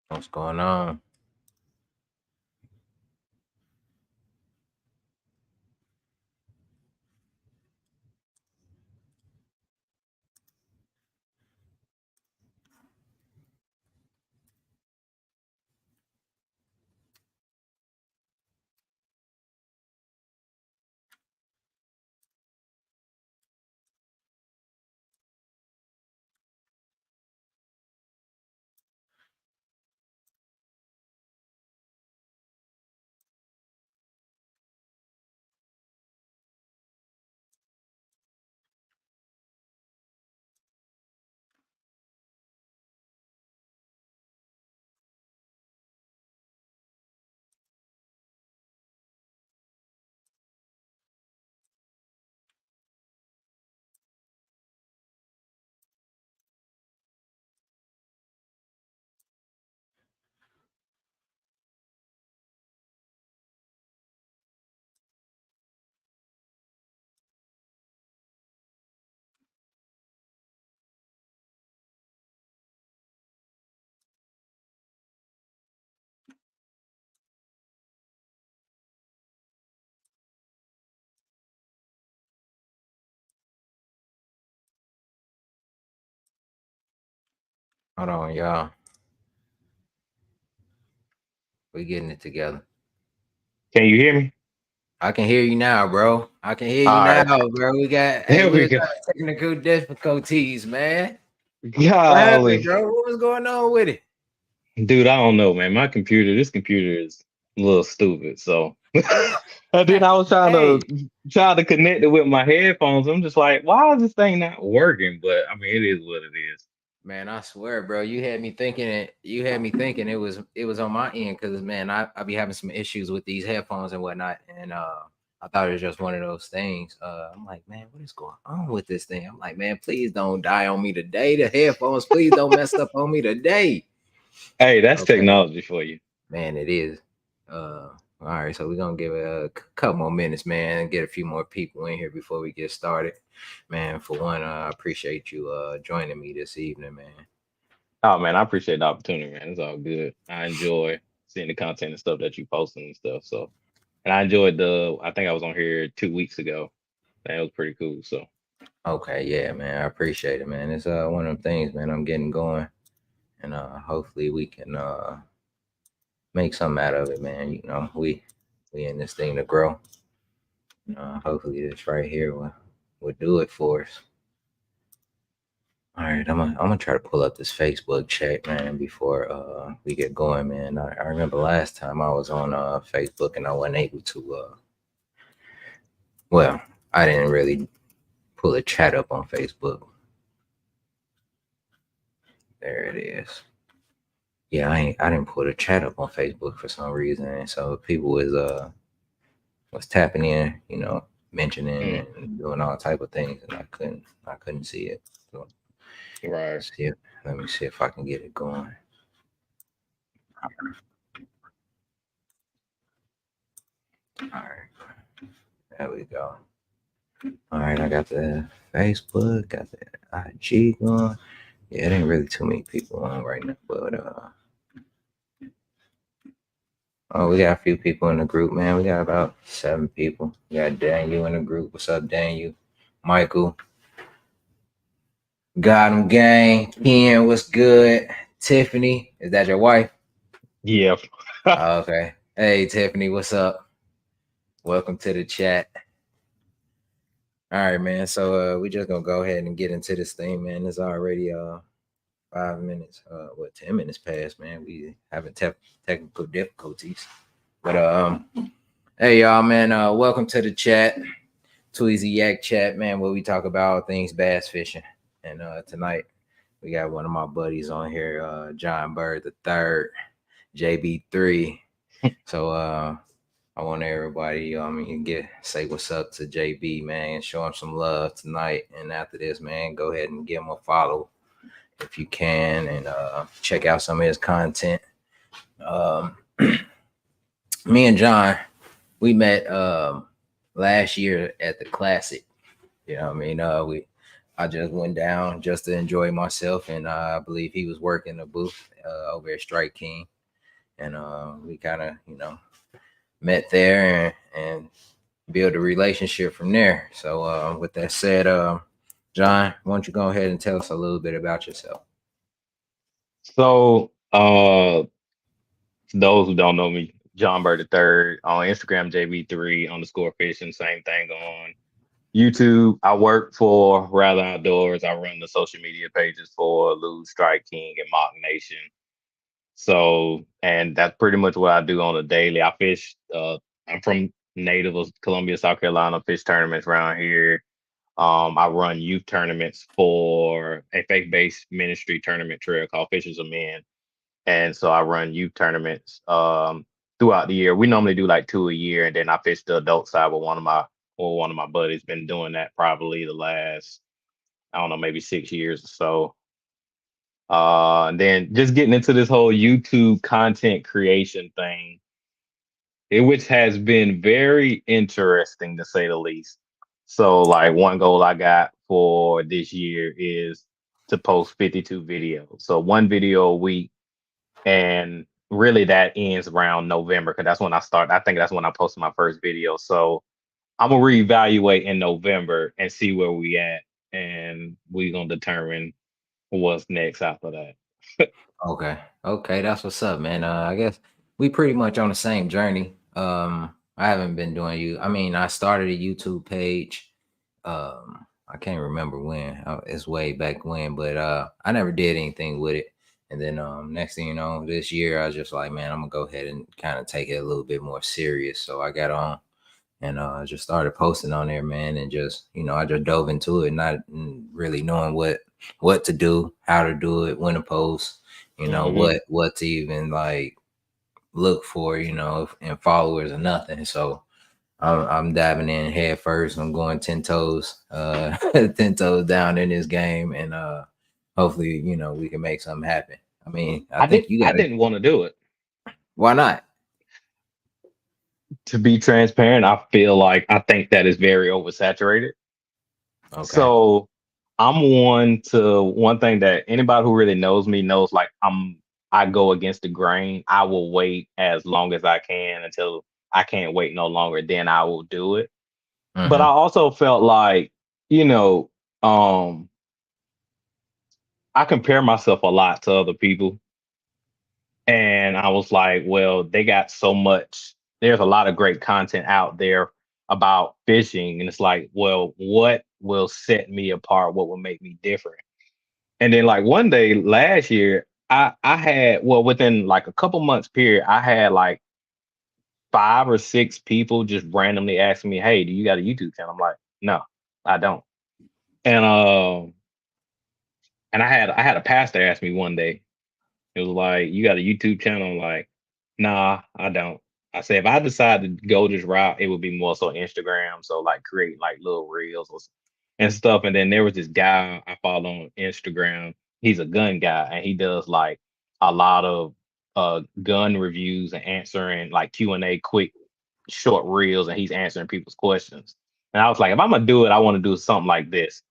What's going on? Hold on, y'all. We getting it together. Can you hear me? I can hear you now, bro. I can hear you All now, right, bro. there We we was go. having technical difficulties, man. What happened, Golly, bro? What was going on with it? dude, I don't know, man. This computer is a little stupid. So, and then I was Hey, trying to connect it with my headphones. I'm just like, why is this thing not working? But I mean, it is what it is. man, I swear, bro, you had me thinking it was on my end because man, I be having some issues with these headphones and whatnot. And I thought it was just one of those things. I'm like, man, what is going on with this thing? I'm like, man, please don't die on me today. The headphones, please don't mess up on me today. Hey, that's Okay, technology for you. man, it is. All right, so we're gonna give it a couple more minutes, man, and get a few more people in here before we get started. Man, for one, I appreciate you joining me this evening, man. Oh man, I appreciate the opportunity, man. It's all good. I enjoy seeing the content and stuff that you posting and stuff. So, and I enjoyed I think I was on here 2 weeks ago. That was pretty cool. So, Okay, yeah, man, I appreciate it, man. It's one of them things, man. I'm getting going, and hopefully we can make something out of it, man. We in this thing to grow. Hopefully this right here will do it for us. All right, I'm gonna try to pull up this Facebook chat, man, before we get going, man. I remember last time I was on Facebook and I wasn't able to. Well, I didn't really pull a chat up on Facebook. There it is. Yeah, I didn't pull the chat up on Facebook for some reason, and so people was tapping in, mentioning mm, and doing all type of things, and I couldn't see it. So right. see it. Let me see if I can get it going. All right, there we go. All right, I got the Facebook, got the IG going. Yeah, it ain't really too many people on right now, but oh, we got a few people in the group, man. We got about 7 people. We got Daniel in the group. What's up, Daniel? Michael, got him, gang. Ken, what's good? Tiffany, is that your wife? Yeah. Oh, okay. Hey, Tiffany, what's up? Welcome to the chat. All right, man. So we just gonna go ahead and get into this thing, man. It's already 5 minutes, 10 minutes past, man. We having technical difficulties. But hey y'all, man, welcome to the chat. Too Easy Yak Chat, man, where we talk about all things bass fishing. And tonight we got one of my buddies on here, John Byrd the third, JB3. So I want everybody, get say what's up to JB, man, and show him some love tonight. And after this, man, go ahead and give him a follow if you can, and check out some of his content. Um, Me and John, we met last year at the Classic. You know what I mean? I just went down just to enjoy myself, and I believe he was working the booth over at Strike King, and we kind of met there and build a relationship from there. So with that said, John, why don't you go ahead and tell us a little bit about yourself? So, those who don't know me, John Byrd the third on Instagram, JB3_fishing, same thing on YouTube. I work for Rather Outdoors. I run the social media pages for LEW'S, Strike King, and Mock Nation. So, and that's pretty much what I do on a daily. I fish. I'm from native of Columbia, South Carolina. Fish tournaments around here. I run youth tournaments for a faith-based ministry tournament trail called Fishers of Men, and so I run youth tournaments throughout the year. We normally do like two a year, and then I fish the adult side with one of my buddies. Been doing that probably the last, I don't know, maybe 6 years or so. And then just getting into this whole YouTube content creation thing, which has been very interesting to say the least. So, like, one goal I got for this year is to post 52 videos. So, one video a week. And really, that ends around November because that's when I start. I think that's when I posted my first video. So, I'm going to reevaluate in November and see where we at. And we're going to determine what's next after that. Okay. Okay, that's what's up, man. I guess we pretty much on the same journey. I haven't been doing you. I mean, I started a YouTube page. I can't remember when. It's way back when, but I never did anything with it. And then next thing you know, this year I was just like, man, I'm gonna go ahead and kind of take it a little bit more serious. So I got on and just started posting on there, man, and just I just dove into it, not really knowing what to do, how to do it, when to post, Hmm. what to even like look for, and followers or nothing. So I'm diving in head first. I'm going 10 toes, 10 toes down in this game, and hopefully, we can make something happen. I mean, I think you I got to. didn't want to do it. Why not? To be transparent, I feel like I think that is very oversaturated. Okay. So one thing that anybody who really knows me knows, like, I go against the grain. I will wait as long as I can until I can't wait no longer. Then I will do it. But I Hmm. also felt like, you know, um, I compare myself a lot to other people. And I was like, well, they got so much, there's a lot of great content out there about fishing. And it's like, well, what will set me apart? What will make me different? And then, like, one day last year, I had, well, within like a couple months period, I had like 5 or 6 people just randomly asking me, "Hey, do you got a YouTube channel?" I'm like, "No, I don't." And I had a pastor ask me one day. It was like, "You got a YouTube channel?" I'm like, "Nah, I don't." I said, if I decide to go this route, it would be more so Instagram. So, like, create like little reels and stuff. And then there was this guy I follow on Instagram. He's a gun guy, and he does like a lot of gun reviews and answering like Q&A, quick short reels, and he's answering people's questions. And I was like, if I'm gonna do it, I want to do something like this.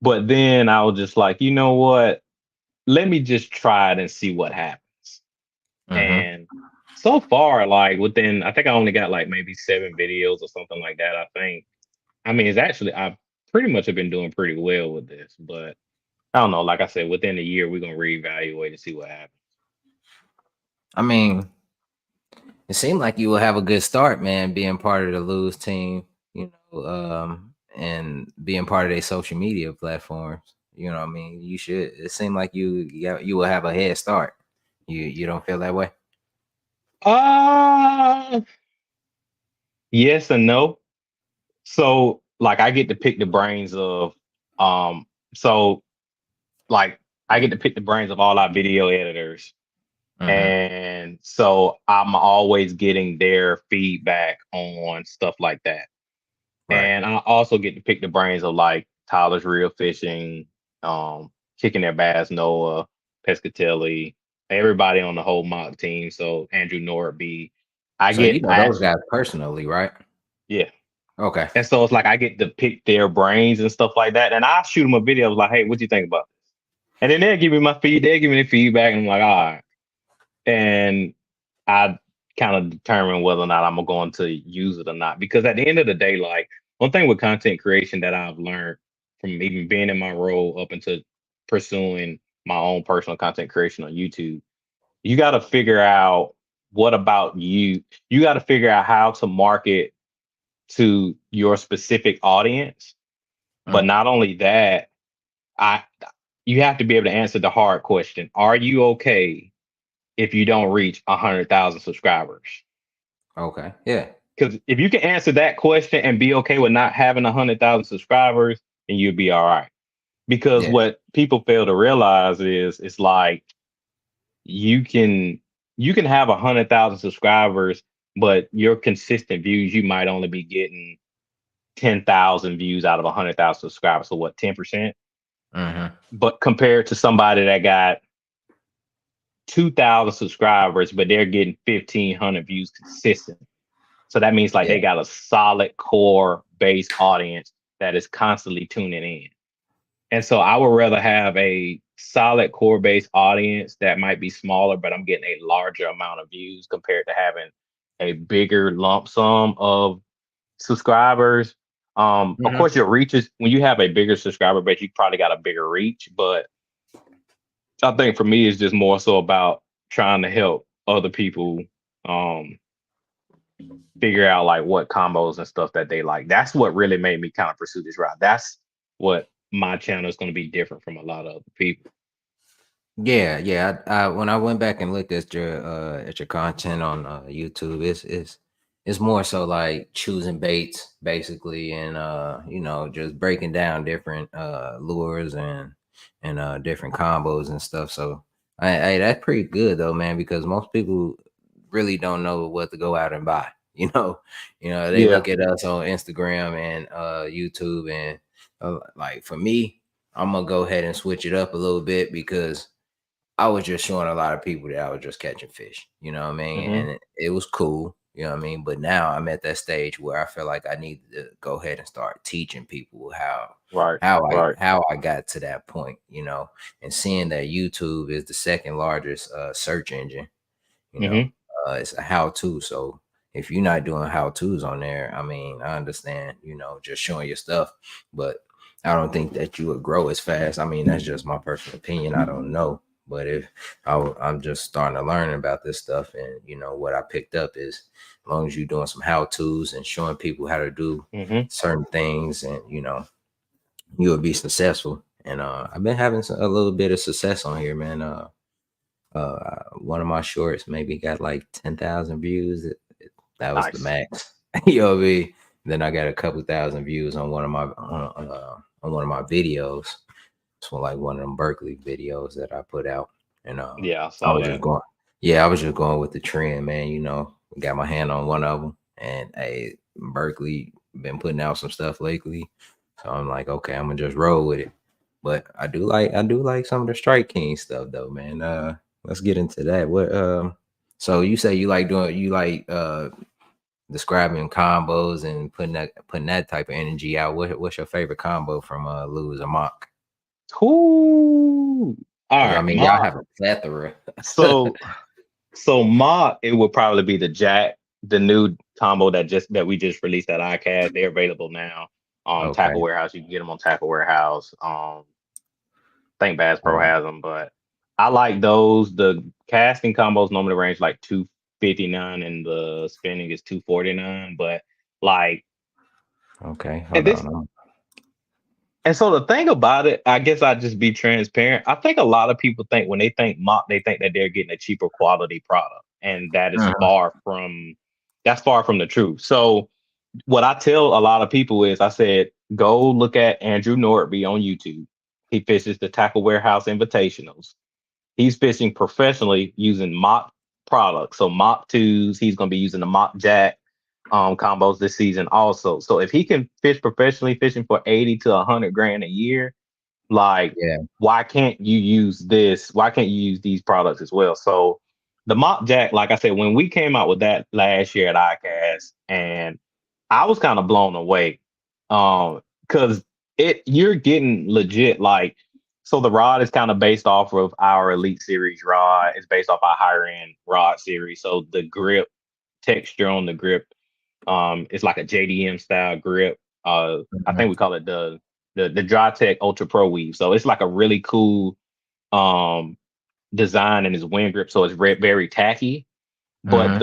But then I was just like, you know what? Let me just try it and see what happens. Hmm. And so far, like, within, I think I only got like maybe 7 videos or something like that. I think. I mean, it's actually, I pretty much have been doing pretty well with this, but I don't know. Like I said, within a year, we're gonna reevaluate and see what happens. I mean, it seemed like you will have a good start, man, being part of the Lose team, and being part of their social media platforms. I mean, you should. It seemed like you will have a head start. You don't feel that way? Uh yes and no. So, like, I get to pick the brains of, um, so like I get to pick the brains of all our video editors. Hmm. And so I'm always getting their feedback on stuff like that. Right. And I also get to pick the brains of like Tyler's Real Fishing, Kicking Their Bass, Noah, Pescatelli, everybody on the whole mock team. So Andrew Norby. I So you get, know I those actually, guys personally, right? yeah. Okay. And so it's like I get to pick their brains and stuff like that. And I shoot them a video like, hey, what do you think about this? And then they'll give me my feed, they'll give me the feedback, and I'm like, all right. And I kind of determine whether or not I'm going to use it or not. Because at the end of the day, like one thing with content creation that I've learned from even being in my role up into pursuing my own personal content creation on YouTube, you got to figure out what about you. You got to figure out how to market to your specific audience. But Mm, not only that, I you have to be able to answer the hard question. Are you okay if you don't reach 100,000 subscribers? okay. Yeah. Because if you can answer that question and be okay with not having 100,000 subscribers, then you'll be all right. Because Yeah. what people fail to realize is it's like you can you can have 100,000 subscribers, but your consistent views you might only be getting 10,000 views out of 100,000 subscribers. So what, 10%? Mm-hmm. But compared to somebody that got 2,000 subscribers, but they're getting 1,500 views consistent. So that means like Yeah. they got a solid core base audience that is constantly tuning in. And so I would rather have a solid core base audience that might be smaller, but I'm getting a larger amount of views compared to having a bigger lump sum of subscribers. Of Mm-hmm. course, your reach is when you have a bigger subscriber base, you probably got a bigger reach. But I think for me, it's just more so about trying to help other people um, figure out like what combos and stuff that they like. That's what really made me kind of pursue this route. That's what my channel is going to be different from a lot of other people. Yeah, yeah. I when I went back and looked at your content on YouTube, it's more so like choosing baits basically, and just breaking down different lures and different combos and stuff. So that's pretty good though, man, because most people really don't know what to go out and buy. They Yeah. look at us on Instagram and YouTube, and like for me, I'm gonna go ahead and switch it up a little bit because I was just showing a lot of people that I was just catching fish, you know what I mean? Hmm. And it was cool, you know what I mean? But now I'm at that stage where I feel like I need to go ahead and start teaching people how Right. how I Right. how I got to that point, and seeing that YouTube is the second largest search engine, you know. Hmm. It's a how-to. So if you're not doing how-tos on there, I mean, I understand, just showing your stuff, but I don't think that you would grow as fast. I mean, that's just my personal opinion. I don't know. But if I'm just starting to learn about this stuff, and what I picked up is, as long as you're doing some how-tos and showing people how to do Hmm. certain things, and you'll be successful. And I've been having a little bit of success on here, man. One of my shorts maybe got like 10,000 views. That was the Nice. max. You know what I mean? Then I got a couple thousand views on one of my videos. It's like one of them Berkeley videos that I put out, and Yeah, I I saw was just that. going, yeah, I was just going with the trend, man. Got my hand on one of them, and Berkeley been putting out some stuff lately, so I'm like, okay, I'm gonna just roll with it. But I do like some of the Strike King stuff though, man. Let's get into that. So you say you like describing combos and putting that type of energy out. What's your favorite combo from LEW'S or Mock? Cool. All Because I right, mean, y'all Mock. have a plethora. So so Mock, it would probably be the Jack, the new combo that we just released at iCast. They're available now on Okay. Tackle Warehouse. You can get them on Tackle Warehouse. I think Bass Pro Okay. has them, but I like those. The casting combos normally range like 259 and the spinning is 249. But like Okay. at Hold this on. and so the thing about it, I guess I just be transparent. I think a lot of people think when they think mock, they think that they're getting a cheaper quality product. And that is Mhm. far from the truth. So what I tell a lot of people is I said, go look at Andrew Nordby on YouTube. He fishes the Tackle Warehouse Invitationals. He's fishing professionally using mock products. So mock twos, he's going to be using the mock jack combos this season also. So if he can fish professionally fishing for 80 to 100 grand a year, like Yeah. why can't you use this? Why can't you use these products as well? So the mock jack, like I said, when we came out with that last year at ICAST, and I was kind of blown away. Because you're getting legit like so the rod is kind of based off of our Elite Series rod. It's based off our higher end rod series. So the grip texture on the grip, it's like a JDM style grip. I think Mhm. we call it the Dry Tech Ultra Pro Weave. So it's like a really cool um design in his wind grip. So it's very tacky, but Mhm.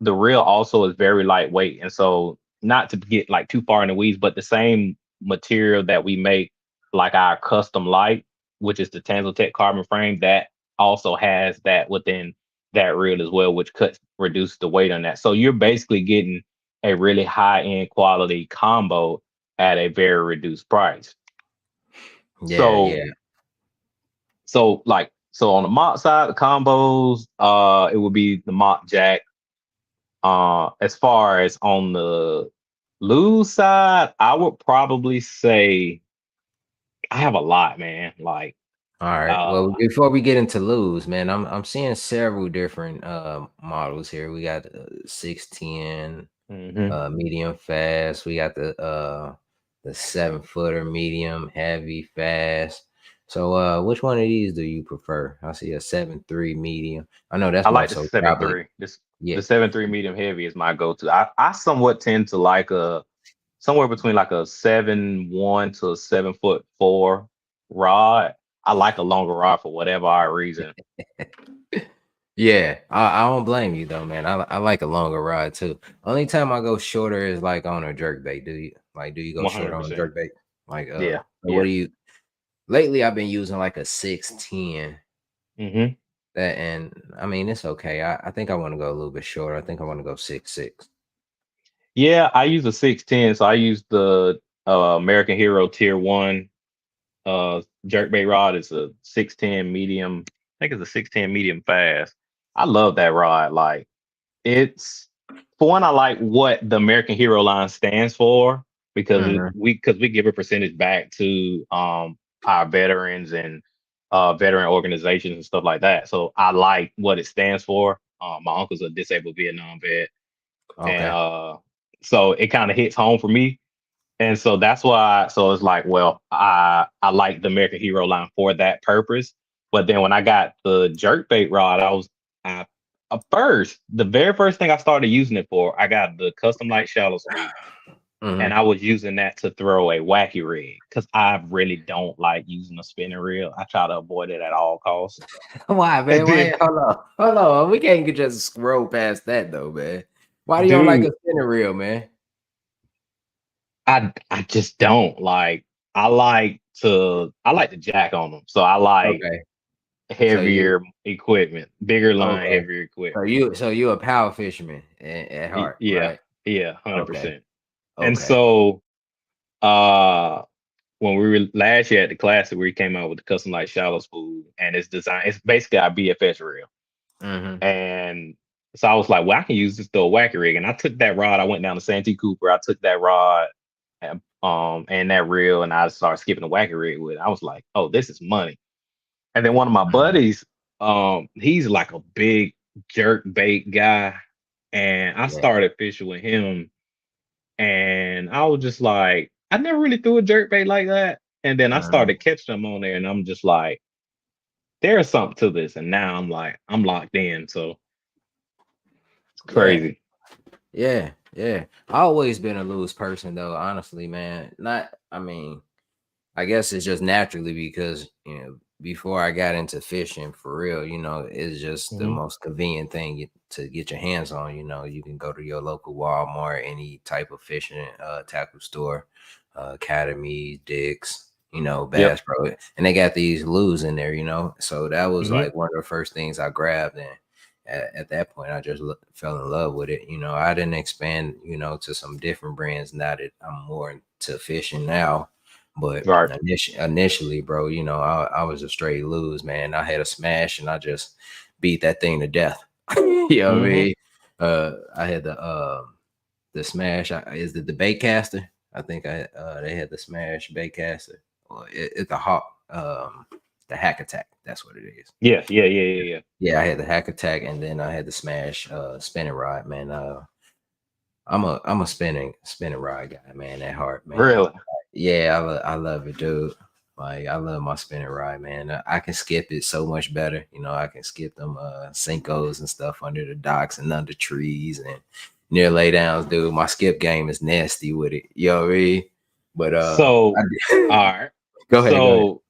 the reel also is very lightweight, and so not to get like too far in the weeds, but the same material that we make like our custom light, which is the Tanzotech carbon frame, that also has that within that reel as well, which reduces the weight on that. So you're basically getting a really high end quality combo at a very reduced price. Yeah, So yeah. so on the mop side, the combos, it would be the mop jack. As far as on the lose side, I would probably say I have a lot, man. Like, All right. Well, uh, before we get into lose, man, I'm seeing several different models here. We got 610 mhm. medium fast. We got the 7 footer medium heavy fast. So which one of these do you prefer? I see a 7.3 medium. I know I that's more like the so seven probably, three. This yeah. the 7.3 medium heavy is my go-to. I somewhat tend to like a somewhere between like a 7.1 to a 7'4" rod. I like a longer rod for whatever odd reason. Yeah, I don't blame you though, man. I like a longer ride too. Only time I go shorter is like on a jerk bait. Do you go shorter on a 100%. jerk bait? Like Yeah, so what yeah. do you lately I've been using like a 610 hmm that, and I mean it's okay. I think I want to go a little bit shorter. I think I want to go 6.6. Yeah, I use a 6'10", so I use the American Hero Tier 1 jerkbait rod. Is a 6'10" medium. I think it's a 6'10" medium fast. I love that rod. Like it's for one, I like what the American Hero line stands for because Mm-hmm. we give a percentage back to our veterans and veteran organizations and stuff like that. So I like what it stands for. My uncle's a disabled Vietnam vet, and Okay. so it kind of hits home for me. And so that's why. So it's like, well, I like the American Hero line for that purpose. But then when I got the jerkbait rod, I the very first thing I started using it for, I got the custom light shallow speed, and Mm-hmm. I was using that to throw a wacky rig because I really don't like using a spinning reel. I try to avoid it at all costs. Why, And man? then, Why? Hold on. We can't just scroll past that though, man. Why do you don't like a dude, spinning reel, man? I just don't like. I like to jack on them, so I like Okay. So you heavier equipment, bigger line, okay. heavier So equipment. you a power fisherman at heart, Yeah, right? yeah, Okay. 100%. And Okay. so, uh, when we were last year at the classic, we came out with the custom light shallow spool, and it's designed. It's basically our BFS reel, Mhm. and so I was like, well, I can use this to a wacky rig, and I took that rod. I went down to Santee Cooper. I took that rod, and that reel, and I started skipping the wacky rig with it. I was like, oh, this is money. And then one of my Mhm. buddies, he's like a big jerk bait guy, and I Yeah. started fishing with him, and I was just like, I never really threw a jerk bait like that. And then I Mhm. started catching them on there, and I'm just like, there's something to this. And now I'm like, I'm locked in. So it's Yeah. crazy. Yeah. Yeah. I always been a loose person though, honestly, man. Not I mean, I guess it's just naturally because before I got into fishing for real, it's just the hmm most convenient thing to get your hands on. You can go to your local Walmart, any type of fishing tackle store, Academy, Dick's, Yep. Bass Pro, and they got these lures in there. So that was hmm like one of the first things I grabbed, and at that point, I just fell in love with it. I didn't expand, to some different brands now that I'm more into fishing now, but Right. initially, bro, I was a straight lose, man. I had a smash and I just beat that thing to death. You know what I hmm mean? I had the smash. Is it the baitcaster? I think they had the smash baitcaster. Or it's the hawk, the hack attack. That's what it is. Yeah. Yeah. Yeah. Yeah. Yeah. Yeah, I had the hack attack, and then I had the smash spinning rod, man. I'm a spinning rod guy, man, at heart, man. Really? Yeah, I love it, dude. Like I love my spinning ride, man. I can skip it so much better. You know, I can skip them sinkos and stuff under the docks and under trees and near laydowns, dude. My skip game is nasty with it. You know what I mean? But So, all right. go ahead, go ahead. So,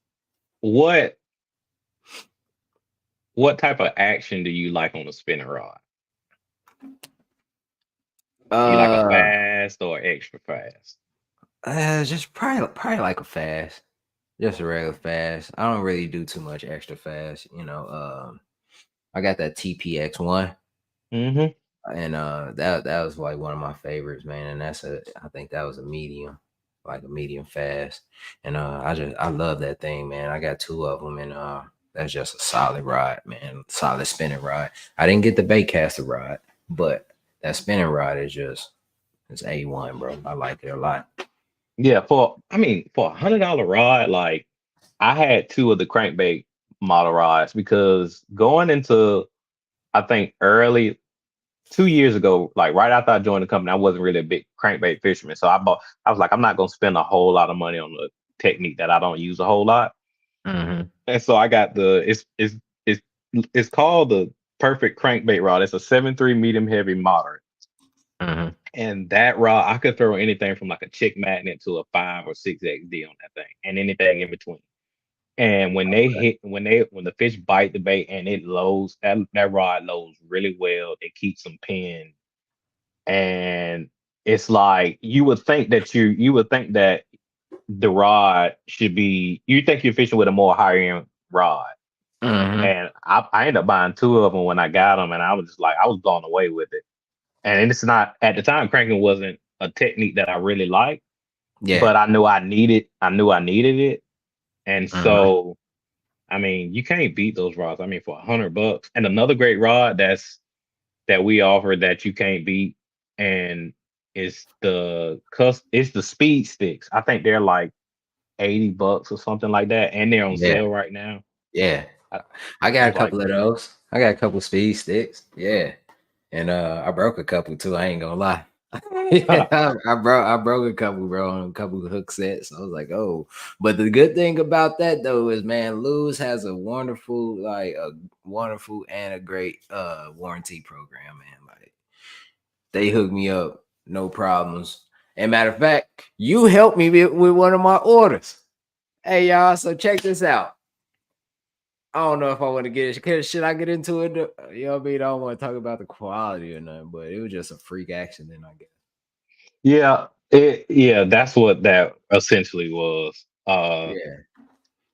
what what type of action do you like on a spinning rod? You like a Uh, fast or extra fast? just probably like a fast, just a regular fast. I don't really do too much extra fast. You know, I got that TPX1. Mm-hmm. And that was like one of my favorites, man. And I think that was a medium, like a medium fast. And I love that thing, man. I got two of them, and that's just a solid ride, man. Solid spinning ride. I didn't get the baitcaster ride, but that spinning ride is just it's A1, bro. I like it a lot. Yeah, for $100 rod, like I had two of the crankbait model rods because going into I think early 2 years ago, like right after I joined the company, I wasn't really a big crankbait fisherman. So I was like, I'm not gonna spend a whole lot of money on the technique that I don't use a whole lot. Mm-hmm. And so I got it's it's called the perfect crankbait rod. It's a 7.3 medium heavy moderate. Mm-hmm. And that rod, I could throw anything from like a chick magnet to a 5 or 6 XD on that thing, and anything in between. And when the fish bite the bait and it loads, that rod loads really well. It keeps them pinned, and it's like you would think that the rod should be you think you're fishing with a more higher end rod. Mm-hmm. And I ended up buying two of them when I got them, and I was just like I was blown away with it. And it's not at the time cranking wasn't a technique that I really liked, Yeah. but I knew I needed it. And Mm-hmm. so I mean, you can't beat those rods. I mean, for $100. And another great rod that we offer that you can't beat, and it's the speed sticks. I think they're like $80 or something like that, and they're on Yeah. sale right now. Yeah. I, I got a it's like couple of those. I got a couple speed sticks. Yeah. And I broke a couple too. I ain't gonna lie. Yeah, I broke a couple, bro, on a couple of hook sets. I was like, oh. But the good thing about that though is, man, LEW'S has a wonderful and a great warranty program, man. Like they hooked me up, no problems. And matter of fact, you helped me with one of my orders. Hey y'all, so check this out. I don't know if I want to get it. Should I get into it? You know what I mean? I don't want to talk about the quality or nothing, but it was just a freak accident, I guess. yeah, that's what that essentially was. Yeah.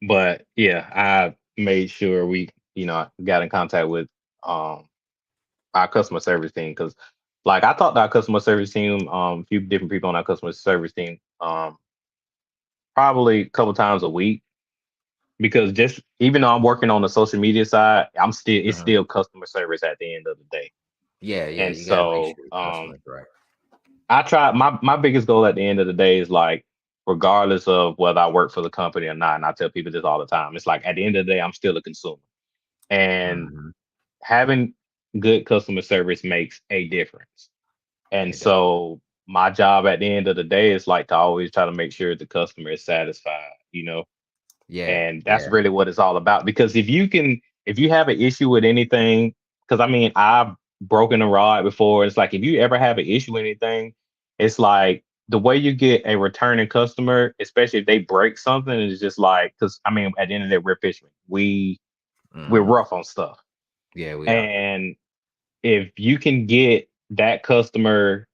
But yeah, I made sure we, got in contact with um our customer service team because like I talked to our customer service team, a few different people on our customer service team, probably a couple times a week because just even though I'm working on the social media side, it's Mhm. still customer service at the end of the day. Yeah, yeah. And You gotta make so sure the customer's right. I try my biggest goal at the end of the day is like regardless of whether I work for the company or not, and I tell people this all the time, it's like at the end of the day, I'm still a consumer. And Hmm. having good customer service makes a difference. And It does. so my job at the end of the day is like to always try to make sure the customer is satisfied. Yeah, And that's yeah. really what it's all about. Because if you have an issue with anything, because I mean, I've broken a rod before. It's like if you ever have an issue with anything, it's like the way you get a returning customer, especially if they break something, is just like because I mean, at the end of the day, we're fishermen. We're Hmm. rough on stuff. Yeah, we are. And if you can get that customer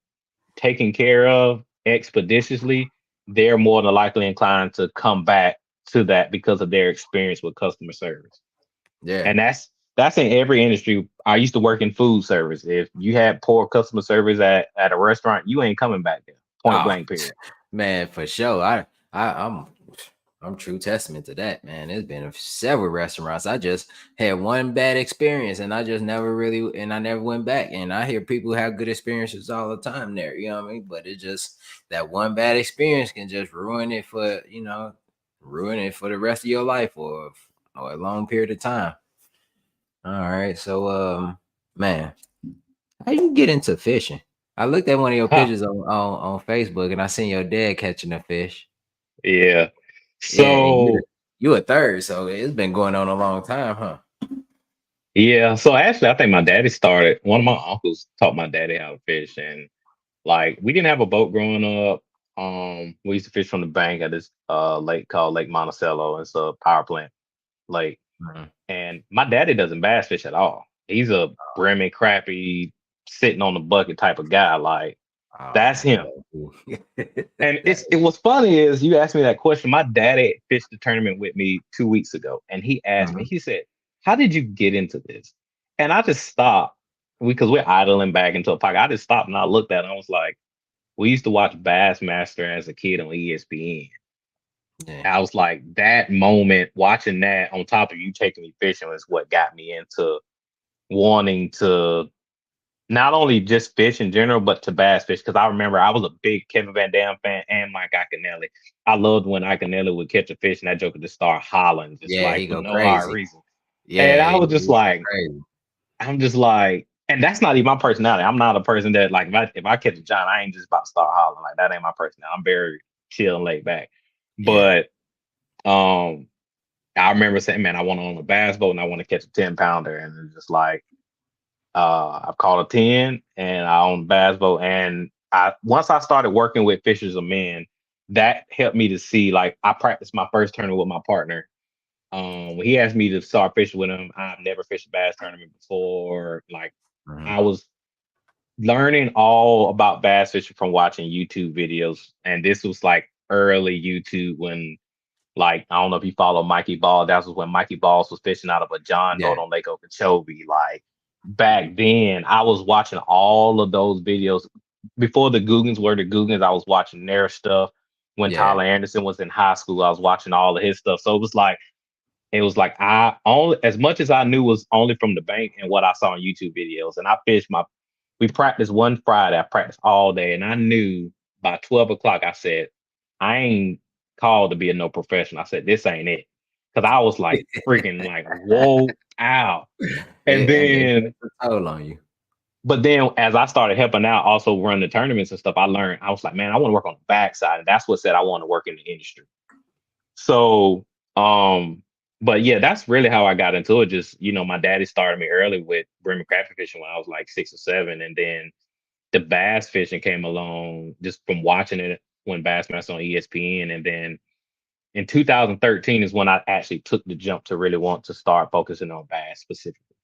taken care of expeditiously, they're more than likely inclined to come back to that because of their experience with customer service. Yeah. And that's in every industry. I used to work in food service. If you had poor customer service at a restaurant, you ain't coming back there. Point Oh, blank, period. man, for sure. I'm true testament to that, man. There's been several restaurants. I just had one bad experience, and I never went back. And I hear people have good experiences all the time there. You know what I mean? But it just that one bad experience can just ruin it for the rest of your life or a long period of time. All right, so man, how you get into fishing? I looked at one of your pictures on Facebook, and I seen your dad catching a fish. Yeah. Yeah, and So you a third, so it's been going on a long time, huh? yeah. So actually, I think my daddy started. One of my uncles taught my daddy how to fish, and like we didn't have a boat growing up. We used to fish from the bank at this lake called Lake Monticello. It's a power plant lake, Mhm. and my daddy doesn't bass fish at all. He's a brimming crappie, sitting on the bucket type of guy. Like Oh that's man, him. that And it was funny is you asked me that question. My daddy fished the tournament with me 2 weeks ago, and he asked me. Mhm. He said, "How did you get into this?" And I just stopped because we're idling back into a pocket. I just stopped and I looked at it. I was like, "We used to watch Bassmaster as a kid on ESPN." Yeah, I was like, that moment watching that on top of you taking me fishing was what got me into wanting to not only just fish in general, but to bass fish. Because I remember I was a big Kevin Van Dam fan and Mike Iaconelli. I loved when Iaconelli would catch a fish and that joker just start hollering, just yeah, like he for go no odd crazy. reason. And Yeah, I was just he go like, crazy. and that's not even my personality. I'm not a person that like if I catch a giant, I ain't just about to start hollering. Like that ain't my personality. I'm very chill and laid back. Yeah, But um I remember saying, man, I want to own a bass boat and I want to catch a 10 pounder. And it's just like I've caught a 10 and I own a bass boat. And I once I started working with Fishers of Men, that helped me to see like I practiced my first tournament with my partner. When he asked me to start fishing with him, I've never fished a bass tournament before. Like mhm. I was learning all about bass fishing from watching YouTube videos. And this was like early YouTube when like, I don't know if you follow Mikey Ball. That was when Mikey Balls was fishing out of a John Yeah, boat on Lake Okeechobee. Like back then, I was watching all of those videos before the Googans were the Googans. I was watching their stuff. When yeah, Tyler Anderson was in high school, I was watching all of his stuff. So it was like I only as much as I knew was only from the bank and what I saw on YouTube videos. And I fished my we practiced one Friday. I practiced all day and I knew by 12 o'clock I said, I ain't called to be a no professional. I said, this ain't it. Cause I was like freaking like whoa out. And and it then takes a toll on you. but then as I started helping out, also run the tournaments and stuff, I learned I was like, man, I want to work on the backside. And that's what said I want to work in the industry. So, um, but yeah, that's really how I got into it. Just, my daddy started me early with brim crappie fishing when I was like 6 or 7. And then the bass fishing came along just from watching it when Bassmaster on ESPN. And then in 2013 is when I actually took the jump to really want to start focusing on bass specifically.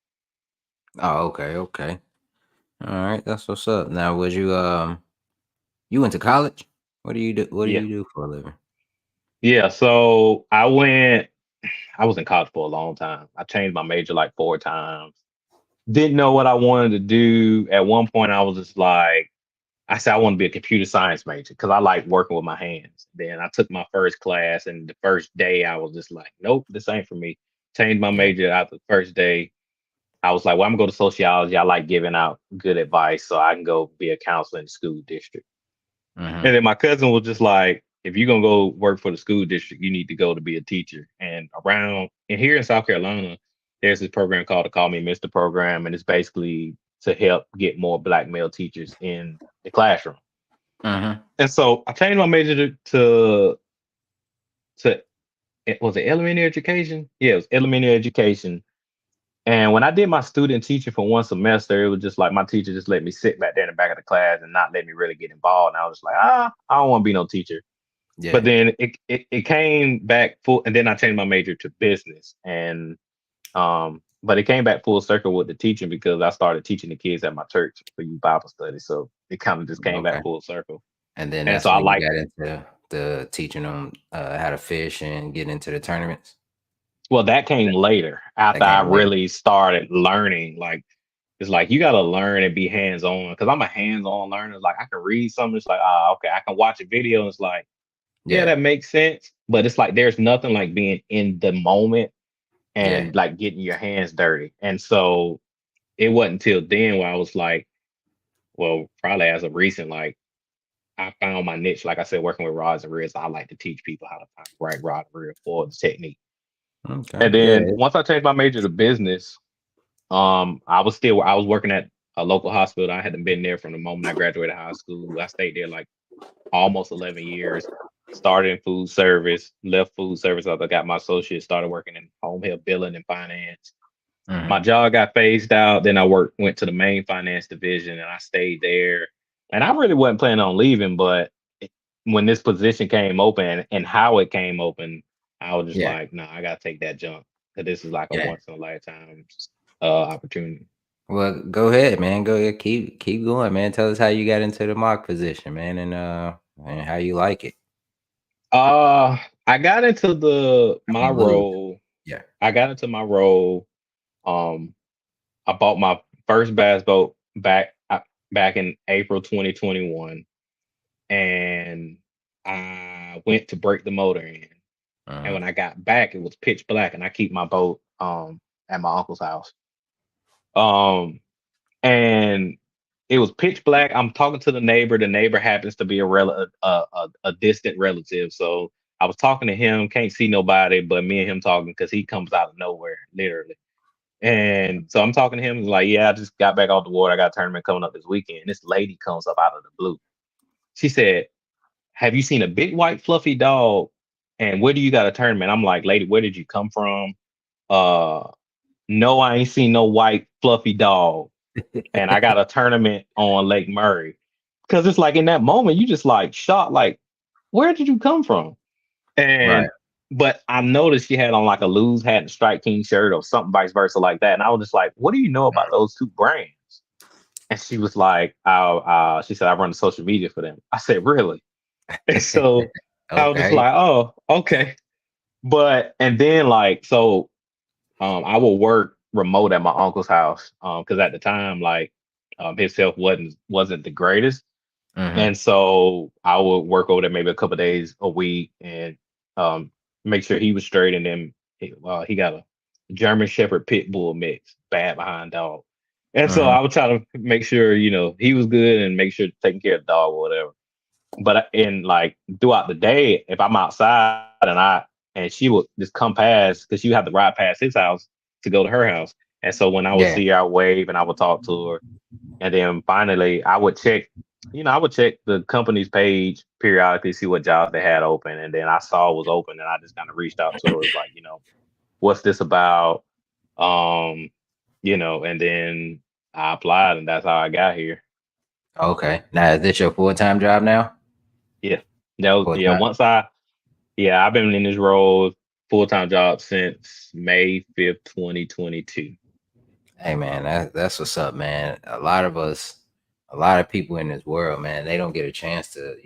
Oh, okay, okay. All right, that's what's up. Now, would you went to college? What do you do? What do Yeah. you do for a living? Yeah. So I was in college for a long time. I changed my major like 4 times. Didn't know what I wanted to do. At one point, I was just like, I said I want to be a computer science major because I like working with my hands. Then I took my first class, and the first day I was just like, nope, this ain't for me. Changed my Yeah. major after the first day. I was like, well, I'm gonna go to sociology. I like giving out good advice, so I can go be a counselor in the school district. Mm-hmm. And then my cousin was just like, if you're gonna go work for the school district, you need to go to be a teacher. And here in South Carolina, there's this program called the Call Me Mr. program, and it's basically to help get more black male teachers in the classroom. Mm-hmm. And so I changed my major to it was it elementary education? Yeah, it was elementary education. And when I did my student teaching for one semester, it was just like my teacher just let me sit back there in the back of the class and not let me really get involved. And I was like, I don't want to be no teacher. But Yeah. then it came back full, and then I changed my major to business. And but it came back full circle with the teaching because I started teaching the kids at my church for youth Bible study. So it kind of just came Okay. back full circle. And then And that's so I when you like got into the teaching them how to fish and get into the tournaments. well, that came later That after I came later. really started learning. Like it's like you gotta learn and be hands on because I'm a hands on learner. Like I can read something, it's like, okay, I can watch a video, and it's like, yeah, Yeah. that makes sense. But it's like there's nothing like being in the moment Yeah. and like getting your hands dirty. And so it wasn't until then where I was like, well, probably as of recent, like I found my niche. Like I said, working with rods and reels, I like to teach people how to find the right rod and reel for the technique. Okay. And then Yeah. once I changed my major to business, I was working at a local hospital. I hadn't been there from the moment I graduated high school. I stayed there like almost 11 years. Started in food service, left food service after I got my associate, started working in home health billing and finance. Mm-hmm. My job got phased out. Then went to the main finance division and I stayed there. And I really wasn't planning on leaving, but when this position came open and how it came open, I was just Yeah. like, nah, I gotta take that jump. Cause this is like a Yeah. once in a lifetime opportunity. Well, go ahead, man. Go ahead. Keep going, man. Tell us how you got into the mock position, man, and how you like it. Uh I got into the I my mean, lose. role. Yeah. I got into my role. Um I bought my first bass boat back in April 2021, and I went to break the motor in. And Uh-huh. when I got back, it was pitch black, and I keep my boat at my uncle's house. Um, and it was pitch black. I'm talking to the neighbor. The neighbor happens to be a distant relative, so I was talking to him. Can't see nobody, but me and him talking because he comes out of nowhere, literally. And so I'm talking to him, like, yeah, I just got back off the water. I got a tournament coming up this weekend. This lady comes up out of the blue. She said, have you seen a big white fluffy dog? And where do you got a tournament? I'm like, lady, where did you come from? Uh, no, I ain't seen no white fluffy dog. And I got a tournament on Lake Murray. Cause it's like in that moment, you just like shocked, like, where did you come from? Right. And but I noticed she had on like a Lew's hat and Strike King shirt or something vice versa like that. And I was just like, what do you know about those two brands? And she was like, she said, I run the social media for them. I said, really? And so I was just Okay. like, oh, okay. But and then like so I will work remote at my uncle's house. Because at the time, like his health wasn't the greatest. Mm-hmm. And so I would work over there maybe a couple days a week and um make sure he was straight. And then he got a German Shepherd Pit Bull mix, bad behind dog. And so Mm-hmm. I would try to make sure, he was good and make sure taking care of the dog or whatever. But in like throughout the day, if I'm outside and she would just come past because you have to ride past his house to go to her house. And so when I would Yeah. see her, I would wave and I would talk to her. And then finally I would check the company's page periodically, see what jobs they had open. And then I saw it was open and I just kind of reached out to her. It was like, what's this about? Um, and then I applied and that's how I got here. Okay. Now is this your full time job now? Yeah. That was, Full yeah. time. Yeah, I've been in this role full time job since May 5th, 2022. Hey man, that's what's up, man. A lot of people in this world, man, they don't get a chance to,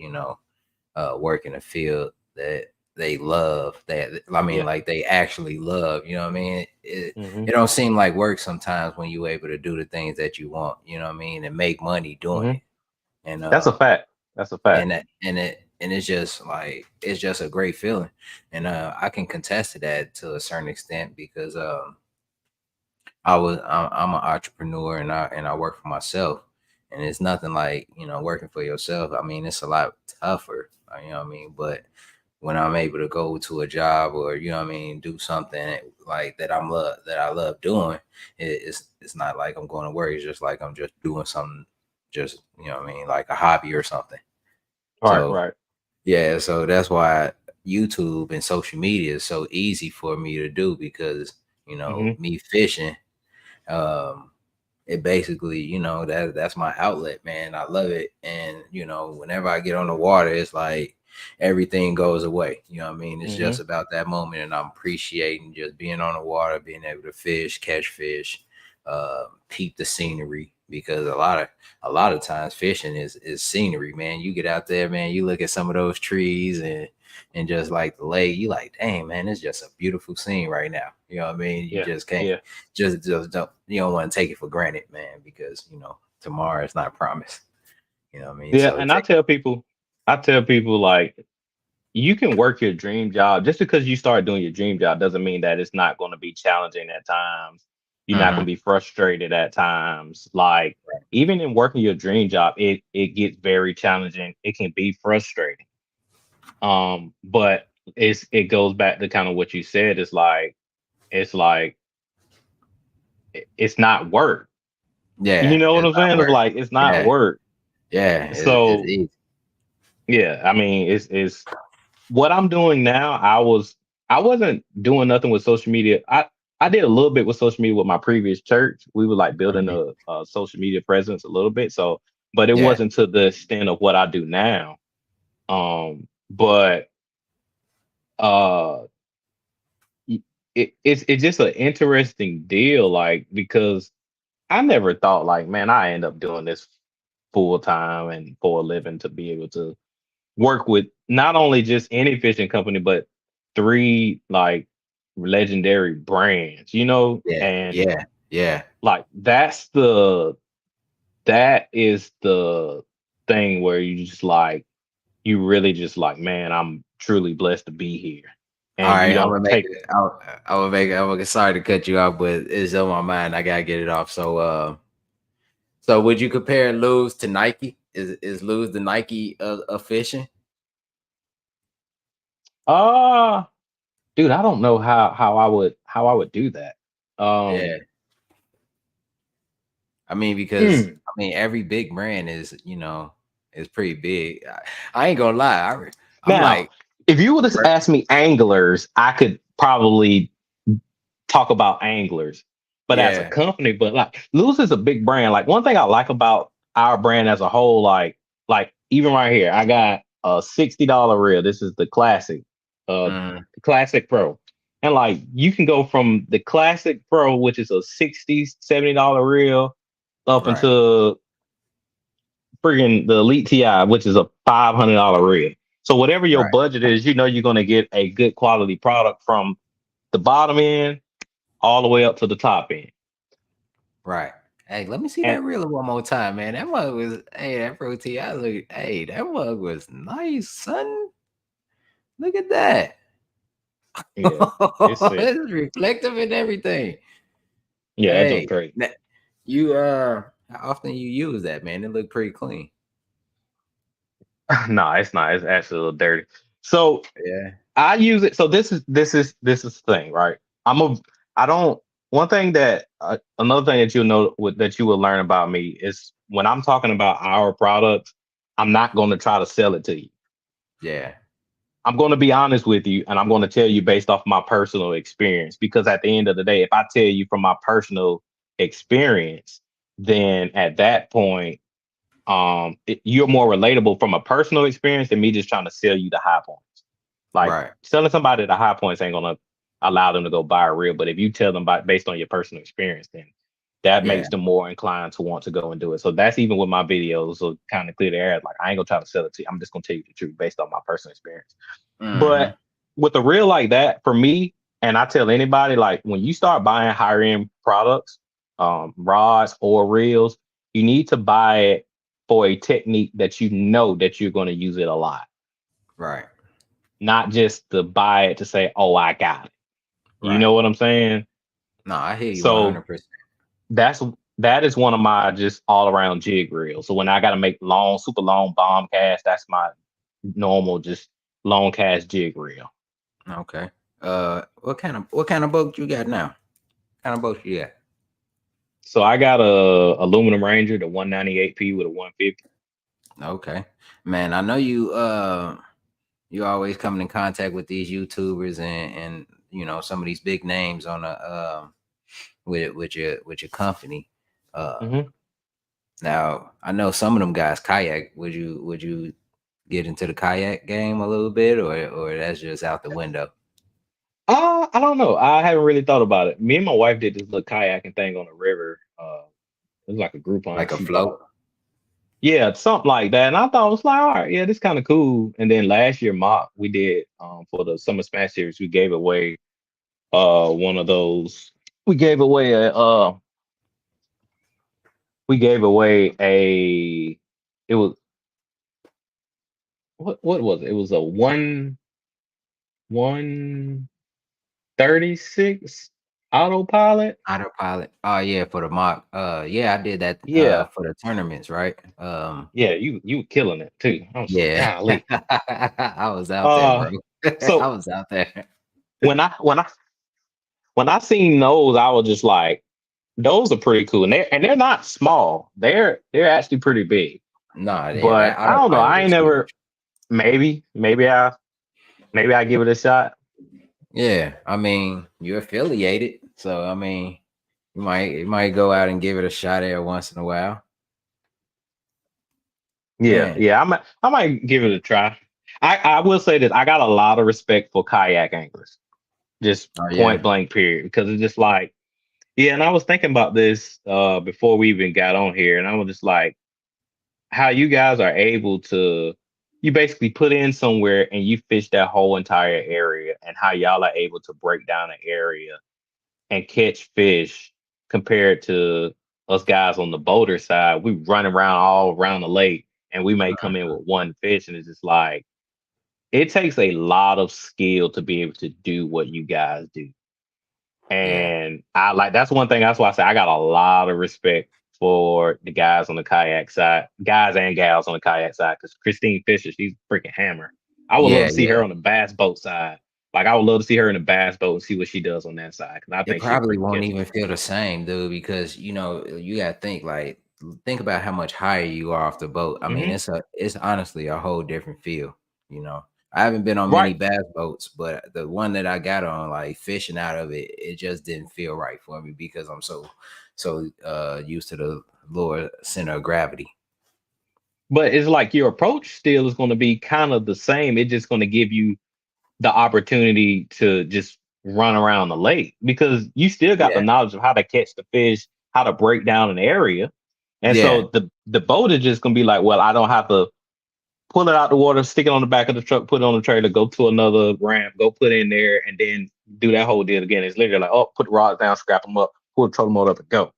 work in a field that they love. That I mean, Yeah. like they actually love. You know what I mean? It Hmm. don't seem like work sometimes when you able to do the things that you want. You know what I mean? And make money doing Hmm. it. And That's a fact. That's a fact. and it's just like it's just a great feeling. And I can contest to that to a certain extent because I'm an entrepreneur and I work for myself, and it's nothing like working for yourself. I mean, it's a lot tougher. You know what I mean? But when I'm able to go to a job or do something like that I love doing, it's not like I'm going to work. It's just like I'm just doing something, just like a hobby or something. Right, So right. yeah, so that's why YouTube and social media is so easy for me to do because Hmm. me fishing um it basically that's my outlet, man. I love it. And whenever I get on the water, it's like everything goes away. You know what I mean? It's Hmm. just about that moment, and I'm appreciating just being on the water, being able to fish, catch fish, peep the scenery, because a lot of times fishing is scenery, man. You get out there, man, you look at some of those trees and just like the lake, you like, dang, man, it's just a beautiful scene right now. You know what I mean? You Yeah, just can't yeah, just don't you don't want to take it for granted, man, because tomorrow is not promised. You know what I mean? yeah. So And take I tell people like you can work your dream job just because you start doing your dream job doesn't mean that it's not going to be challenging at times. You're not going hmm to be frustrated at times. Like even in working your dream job, it gets very challenging. It can be frustrating. But it goes back to kind of what you said. It's like it's not work. You Yeah, know what it's I'm not saying? It's work. like it's not Yeah, work. yeah, it's So easy. yeah, I mean, it's what I'm doing now. I wasn't doing nothing with social media. I did a little bit with social media with my previous church. We were like building Mhm. a social media presence a little bit. So, but it Yeah. wasn't to the extent of what I do now. But uh, it's just an interesting deal, like because I never thought like, man, I end up doing this full time and for a living to be able to work with not only just any fishing company, but three like legendary brands, Yeah, and yeah, yeah. like that is the thing where you just like you really just like, man, I'm truly blessed to be here. All And you right, I'm don't gonna make take it. I'm gonna make it. I'm gonna, sorry to cut you off, but it's on my mind. I gotta get it off. So would you compare Lew's to Nike? Is Lew's the Nike of fishing? uh dude, I don't know how I would do that. Yeah, Um I mean because mm, I mean every big brand is is pretty big. I ain't gonna lie. I'm Now, like, if you would have asked me anglers, I could probably talk about anglers, but as a yeah, company, but like Lewis is a big brand. Like one thing I like about our brand as a whole, like even right here, I got a $60 reel. This is the mm, the classic pro. And like you can go from the classic pro, which is a 60 $70 reel, up right, into friggin' the Elite TI, which is a $500 reel. So whatever your right, budget is, you're gonna get a good quality product from the bottom end all the way up to the top end. right. Hey, let me see And that reel one more time, man. That mug was, hey, that protein. I look, hey, that mug was nice, son. Look at that. yeah, it's it. It's reflective and everything. Yeah, that's just Hey, great. you how often you use that, man? It looked pretty clean. No, it's not. It's actually a little dirty. So Yeah, I use it. So this is the thing, right? I'm a I don't one thing that another thing that you'll know that you will learn about me is when I'm talking about our products, I'm not going to try to sell it to you. yeah, I'm going to be honest with you and I'm going to tell you based off my personal experience because at the end of the day, if I tell you from my personal experience, then at that point, you're more relatable from a personal experience than me just trying to sell you the high points. Like right. selling somebody the high points ain't gonna allow them to go buy a reel, but if you tell them based on your personal experience, then that Yeah. makes them more inclined to want to go and do it. So that's even with my videos, so kind of clear the air. Like I ain't gonna try to sell it to you. I'm just gonna tell you the truth based on my personal experience. Hmm. But with a reel like that, for me, and I tell anybody, like when you start buying higher end products, rods or reels, you need to buy it for a technique that you know that you're going to use it a lot, Right. not just to buy it to say, "Oh, I got it." You Right. know what I'm saying? No, I hear you So 100%. that's that is one of my just all around jig reels. So when I got to make long, super long bomb cast, that's my normal just long cast jig reel. Okay. What kind of boat you got now? Kind of boat you got? So I got a aluminum Ranger, the 198p with a 150. Okay. Man, I know you always coming in contact with these YouTubers and some of these big names on the with your company. Uh Hmm. Now I know some of them guys kayak. Would you get into the kayak game a little bit, or that's just out the window? I don't know. I haven't really thought about it. Me and my wife did this little kayaking thing on the river. It was like a Groupon Like a she bought. float? Yeah, something like that. And I thought it was like, all right, yeah, this kind of cool. And then last year, mock we did for the Summer Smash series, we gave away one of those. We gave away a it was what was it? It was a 136 autopilot. Autopilot. Oh yeah, for the mock. Yeah, I did that Yeah, for the tournaments, right? yeah, you were killing it too. I was like, Yeah. golly. I was out there, Uh, bro. I so was out there. when I when I seen those, I was just like, those are pretty cool, and they're not small. They're actually pretty big. Nah, yeah, But that I don't know. autopilot I ain't is never. huge. Maybe I give it a shot. Yeah, I mean, you're affiliated, so I mean, you might go out and give it a shot every once in a while. Yeah, Man, yeah. I might give it a try. I will say this. I got a lot of respect for kayak anglers. Just oh point yeah, blank. Period. Because it's just like yeah. And I was thinking about this before we even got on here, and I was just like, how you guys are able to you basically put in somewhere and you fish that whole entire area, and how y'all are able to break down an area and catch fish compared to us guys on the boater side. We run around all around the lake and we may come in with one fish, and it's just like it takes a lot of skill to be able to do what you guys do. yeah, And I like that's one thing. That's why I say I got a lot of respect for the guys on the kayak side, guys and gals on the kayak side. Because Christine Fisher, she's a freaking hammer. I would love yeah, to see her yeah. on the bass boat side. Like I would love to see her in the bass boat and see what she does on that side. Because I It think she'll probably freaking won't catch even one. feel the same, dude, because you gotta think like think about how much higher you are off the boat. I mean, Hmm. it's honestly a whole different feel, you know. I haven't been on Right. many bass boats, but the one that I got on, like fishing out of it, it just didn't feel right for me because I'm so used to the lower center of gravity. But it's like your approach still is going to be kind of the same. It's just going to give you the opportunity to just run around the lake because you still got the Yeah, knowledge of how to catch the fish, how to break down an area. And yeah. so the boat is just gonna be like, well, I don't have to pull it out the water, stick it on the back of the truck, put it on the trailer, go to another ramp, go put it in there, and then do that whole deal again. It's literally like, oh, put the rods down, scrap them up, pull the trolling motor up, and go.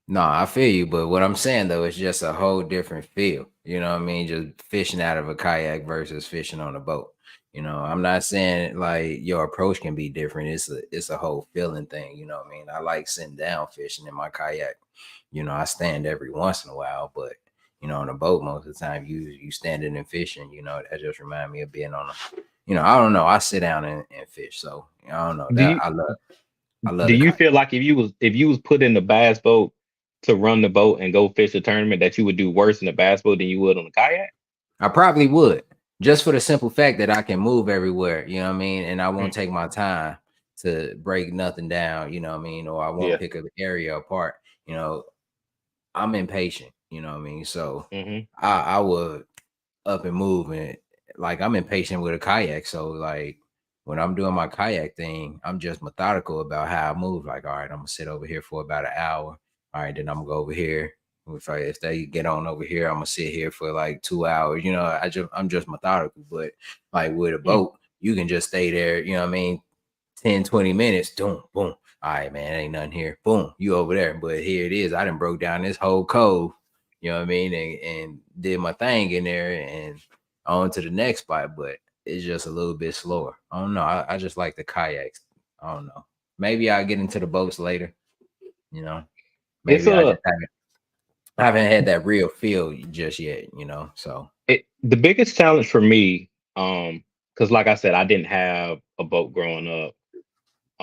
No, I feel you, but what I'm saying though is just a whole different feel. You know what I mean? Just fishing out of a kayak versus fishing on a boat. I'm not saying like your approach can be different. It's a whole feeling thing. You know what I mean? I like sitting down fishing in my kayak. I stand every once in a while, but on a boat most of the time you standing and fishing. That just remind me of being on a. I don't know. I sit down and fish, so I don't know Do that you I love do the you kayak. feel like if you was put in the bass boat to run the boat and go fish a tournament that you would do worse in the bass boat than you would on the kayak? I probably would, just for the simple fact that I can move everywhere, you know what I mean? And I Mm, won't take my time to break nothing down, you know what I mean? Or I won't yeah. pick an area apart. You know, I'm impatient, you know what I mean? So Hmm. I would up and move, and like I'm impatient with a kayak. So like when I'm doing my kayak thing, I'm just methodical about how I move. Like, all right, I'm gonna sit over here for about an hour. All right, then I'm gonna go over here. If they get on over here, I'm gonna sit here for like 2 hours. I'm just methodical. But like with a Mm. boat, you can just stay there, you know what I mean, 10, 20 minutes, boom, boom. All right, man, ain't nothing here. Boom, you over there. But here it is. I done broke down this whole cove, you know what I mean, and did my thing in there and on to the next spot. But it's just a little bit slower. I don't know. I just like the kayaks. I don't know. Maybe I'll get into the boats later, you know. It's Maybe I a just haven't had that real feel just yet. So the biggest challenge for me, because like I said, I didn't have a boat growing up,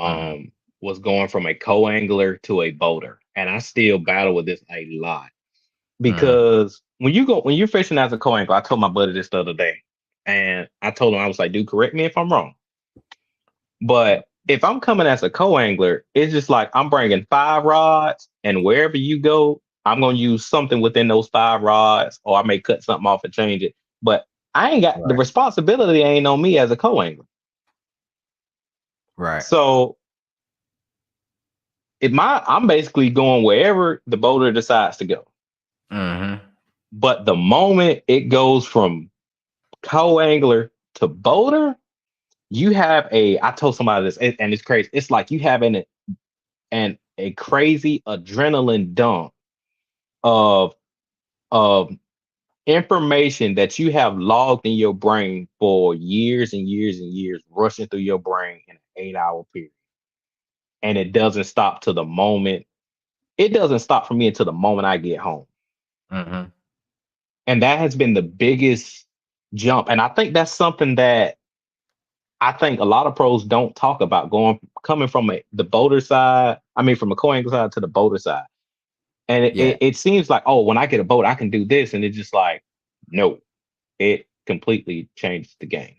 mhm, was going from a co-angler to a boater. And I still battle with this a lot. mhm, Because when you're fishing as a co-angler, I told my buddy this the other day. And I told him, I was like, dude, correct me if I'm wrong. But if I'm coming as a co-angler, it's just like I'm bringing 5 rods, and wherever you go, I'm gonna use something within those 5 rods, or I may cut something off and change it. But I ain't got the right, responsibility ain't on me as a co-angler. right, So I'm basically going wherever the boater decides to go. mhm, But the moment it goes from co-angler to boater, you have I told somebody this, and it's crazy. It's like you have an a crazy adrenaline dump of of information that you have logged in your brain for years and years and years, rushing through your brain in an 8 hour period. And it doesn't stop to the moment. It doesn't stop for me until the moment I get home. mhm, And that has been the biggest jump. And I think that's something that I think a lot of pros don't talk about coming from the boater side. I mean, from a co-angler side to the boater side, and Yeah, it seems like, oh, when I get a boat, I can do this, and it's just like, no, it completely changed the game.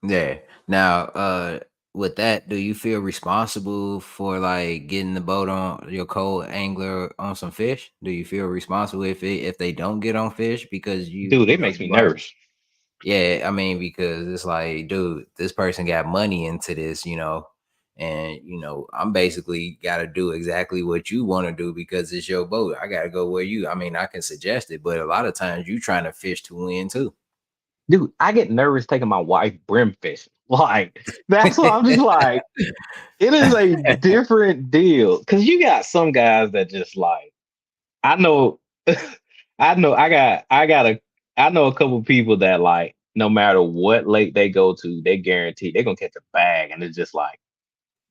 yeah. Now, with that, do you feel responsible for like getting the boat on your co-angler on some fish? Do you feel responsible if they don't get on fish because Dude, you it know makes you me brought? nervous. Yeah, I mean, because it's like, dude, this person got money into this, and I'm basically got to do exactly what you want to do because it's your boat. I got to go where you. I mean, I can suggest it, but a lot of times you trying to fish to win too. Dude, I get nervous taking my wife brim fishing. Like, that's why I'm just like, it is a different deal. Cause you got some guys that just like, I know, I know a couple people that like, no matter what lake they go to, they guarantee they're gonna catch a bag. And it's just like,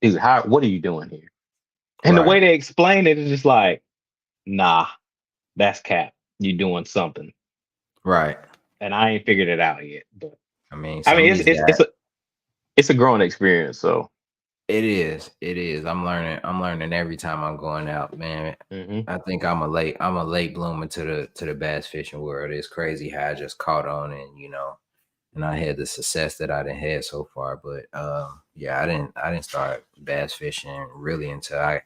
dude, what are you doing here? And the way Right, they explain it is just like, nah, that's cap. You doing something. right. And I ain't figured it out yet. But I mean, I some of mean, these guys. it's a growing experience. So, It is. It is. I'm learning. I'm learning every time I'm going out, man. mhm. I think I'm a late bloomer to the bass fishing world. It's crazy how I just caught on and I had the success that I didn't had so far. But yeah, I didn't start bass fishing really until I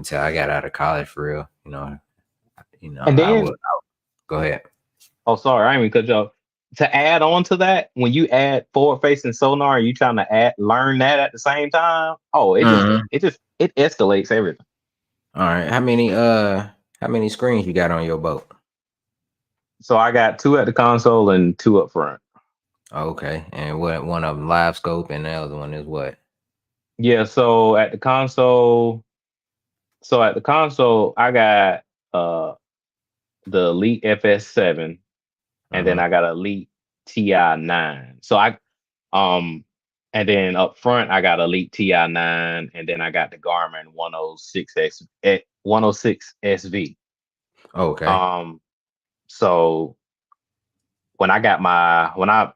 got out of college for real. And I would then, go ahead. oh, sorry, I didn't mean to cut you off. To add on to that, when you add forward facing sonar and you trying to learn that at the same time, oh, Mhm. it escalates everything. All right. How many screens you got on your boat? So I got two at the console and two up front. Okay. And what one of them live scope and the other one is what? Yeah, so at the console, I got uh the Elite FS7, and then Uh-huh. I got Elite TI9. So um and then up front I got Elite TI9, and then I got the Garmin 106 SV. Okay. Um so when I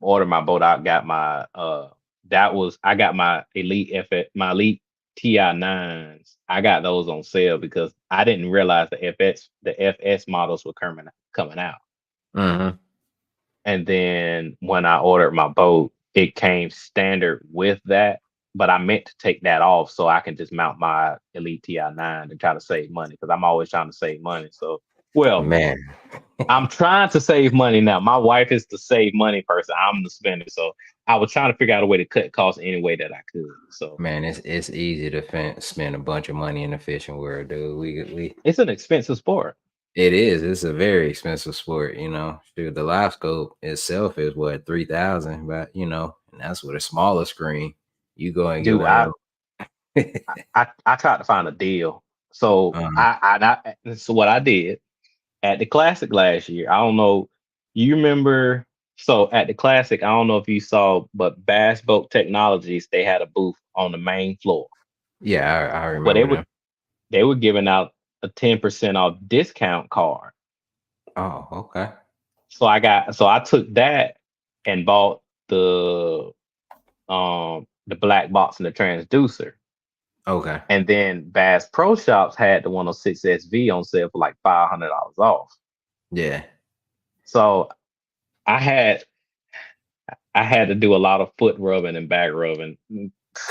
ordered my boat, I got my I got my Elite TI9s. I got those on sale because I didn't realize the FS models were coming out. Mhm. And then when I ordered my boat, it came standard with that. But I meant to take that off so I can just mount my Elite TI9 to try to save money because I'm always trying to save money. So, well, Man, I'm trying to save money now. My wife is the save money person. I'm the spender. So I was trying to figure out a way to cut costs any way that I could. So man, it's easy to spend a bunch of money in the fishing world, dude. We it's an expensive sport. it is. It's a very expensive sport, you know. Dude, the live scope itself is what 3,000, but and that's with a smaller screen. You go and get Dude, one of them. I tried to find a deal. So uh, so what I did at the classic last year, I don't know, you remember, so at the classic, I don't know if you saw, but Bass Boat Technologies, they had a booth on the main floor yeah, I where remember them. they were giving out a 10% off discount card. Oh, okay. So I took that and bought the black box and the transducer. Okay. And then Bass Pro Shops had the 106 SV on sale for like $500 off. Yeah. So I had I had to do a lot of foot rubbing and back rubbing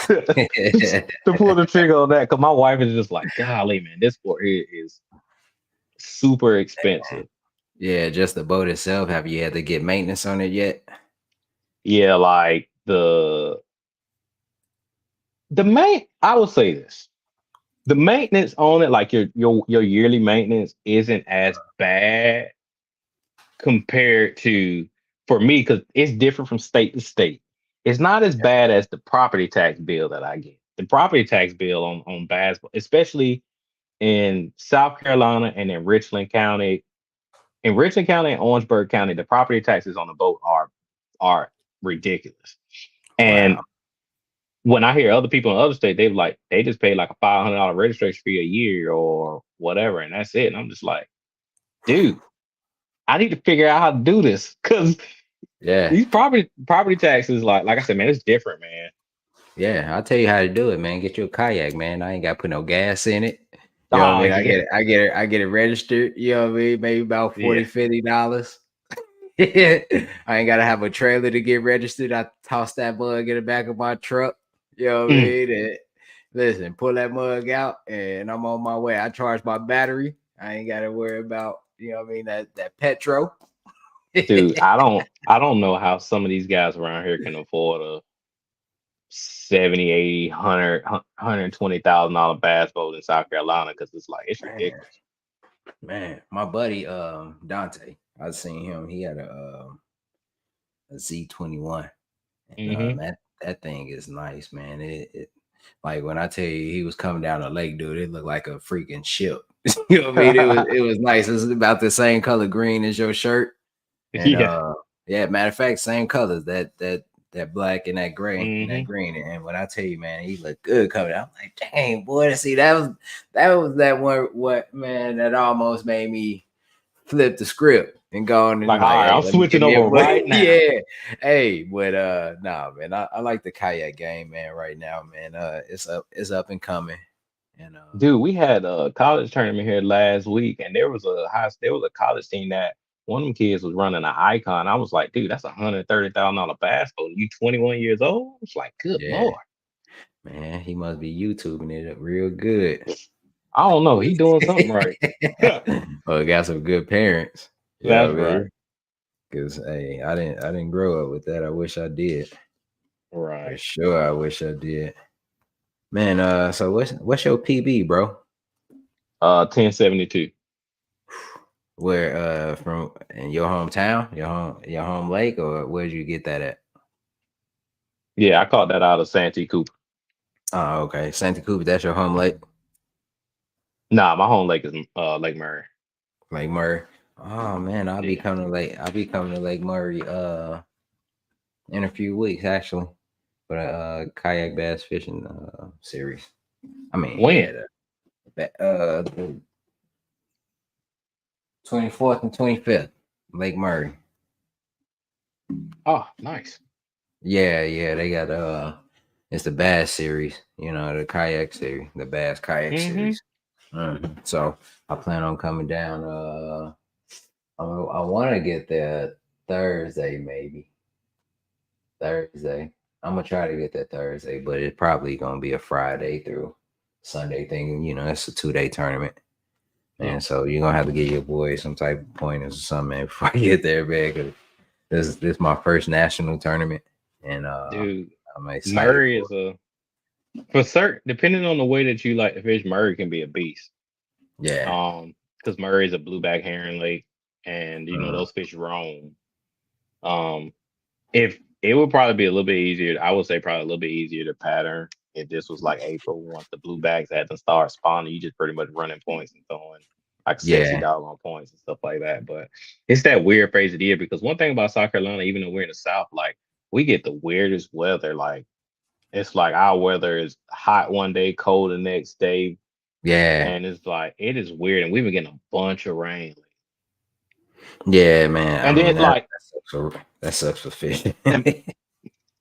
to pull the trigger on that because my wife is just like, golly, man, this sport here is super expensive. Yeah, just the boat itself. Have you had to get maintenance on it yet? Yeah, like the main I will say this. The maintenance on it, like your yearly maintenance, isn't as bad compared to for me because it's different from state to state. It's not as bad as the property tax bill that I get. The property tax bill on Bass, especially in South Carolina and in Richland County. In Richland County and Orangeburg County, the property taxes on the boat are ridiculous. Wow. And when I hear other people in other states, they just pay like a $500 registration fee a year or whatever, and that's it. And I'm just like, dude, I need to figure out how to do this because Yeah. These property taxes, like I said, man, it's different, man. Yeah, I'll tell you how to do it, man. Get you a kayak, man. I ain't got to put no gas in it. You know what I Oh mean? yeah, I get it registered. You know what I mean? Maybe about yeah. 40 $50. I ain't gotta have a trailer to get registered. I toss that mug in the back of my truck. You know what I Mm, mean? And listen, pull that mug out, and I'm on my way. I charge my battery. I ain't gotta worry about, you know what I mean, that petrol. dude, I don't know how some of these guys around here can afford a 70, 80, 100, $120,000 bass boat in South Carolina because it's like it's Man, ridiculous. man, my buddy Dante, I seen him. He had a Z21. And Hmm. that thing is nice, man. It like when I tell you he was coming down the lake, dude, it looked like a freaking ship. You know what I mean? It was nice. It was about the same color green as your shirt. And Yeah. yeah, matter of fact, same colors, that black and that gray and that Hmm. green. And when I tell you, man, he looked good coming out. I'm like, dang, boy, see, that was that one what man that almost made me flip the script and go on and Like, like, all right, hey, I'm let me give switching me over a break. right now. Yeah. Hey, but nah, man, I like the kayak game, man, right now, man. It's up and coming. And Dude, we had a college tournament here last week, and there was a college team that one of them kids was running an icon. I was like, dude, that's $130,000 bass boat. You 21 years old? It's like, good yeah, lord. man, he must be YouTubing it up real good. I don't know. He doing something right. Well, got some good parents. You know That's what I right. mean? Because hey, I didn't grow up with that. I wish I did. For Right. sure, I wish I did. Man, so what's your PB, bro? 1072. Where from in your hometown, your home lake, or where'd you get that at? Yeah, I caught that out of Santee Cooper. Oh, okay. Santa Cruz, that's your home lake, Nah, my home lake is Lake Murray. Lake Murray. Oh man, Yeah. I'll be coming to Lake Murray in a few weeks actually for the kayak bass fishing series. I mean, When? yeah, the 24th and 25th, Lake Murray. Oh, nice. Yeah, they got it's the bass series, the kayak series, the bass kayak Hmm. series. So I plan on coming down. I want to get there Thursday, maybe Thursday. I'm gonna try to get there Thursday, but it's probably gonna be a Friday through Sunday thing. It's a 2-day tournament, Yeah. and so you're gonna have to give your boy some type of pointers or something, man, before I get there, man. Cause this is my first national tournament, and Dude, I'm excited Murray for is for certain, depending on the way that you like to fish, Murray can be a beast. it. Yeah. Because Murray is a blueback herring lake, and Uh, those fish roam. Um, if it would probably be a little bit easier, I would say probably a little bit easier to pattern if this was like April once the bluebacks had to start spawning. You just pretty much running points and throwing like sexy yeah. dollar on points and stuff like that. But it's that weird phase of the year because one thing about South Carolina, even though we're in the South, like we get the weirdest weather. Like it's like our weather is hot one day, cold the next day, Yeah. and it's like it is weird. And we've been getting a bunch of rain. Yeah, man. I And mean then like that sucks for fishing. and,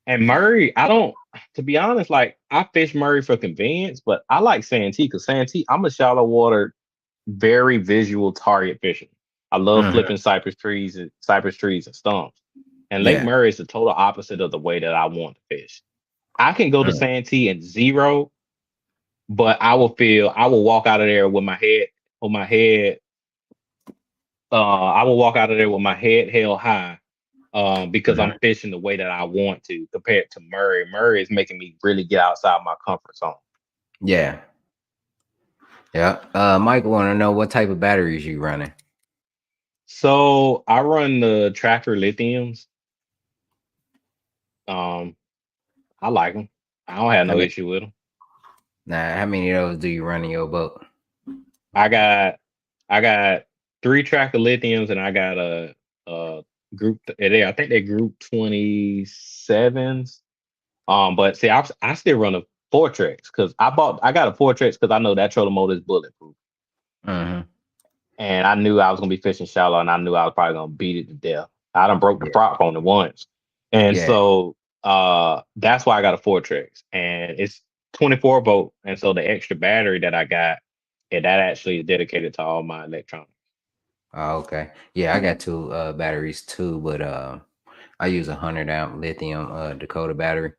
and Murray, I don't to be honest, like I fish Murray for convenience, but I like Santee because Santee, I'm a shallow water, very visual target fishing. I love Mhm. flipping cypress trees and stumps. And Lake Yeah. Murray is the total opposite of the way that I want to fish. I can go to Mm. Santee and zero, but I will walk out of there with my head, I will walk out of there with my head held high because I'm Mhm. fishing the way that I want to compared to Murray. Murray is making me really get outside my comfort zone. Yeah. Yeah. Michael want to know what type of batteries you running. So I run the Tracker lithiums. Um, I like them. I don't have How no many, issue with them. how many of those do you run in your boat? I got I got three Tracker lithiums and I got a group. I think they're group 27s. But see, I still run a Fortrex because I got a Fortrex because I know that trolling motor is bulletproof. Hmm. And I knew I was gonna be fishing shallow, and I knew I was probably gonna beat it to death. I done broke the Yeah. prop on it once. And Yeah. so that's why I got a Fortrex. And it's 24 volt. And so the extra battery that I got, yeah, that actually is dedicated to all my electronics. Oh, okay. Yeah, I got two batteries too, but I use a 100 amp lithium Dakota battery.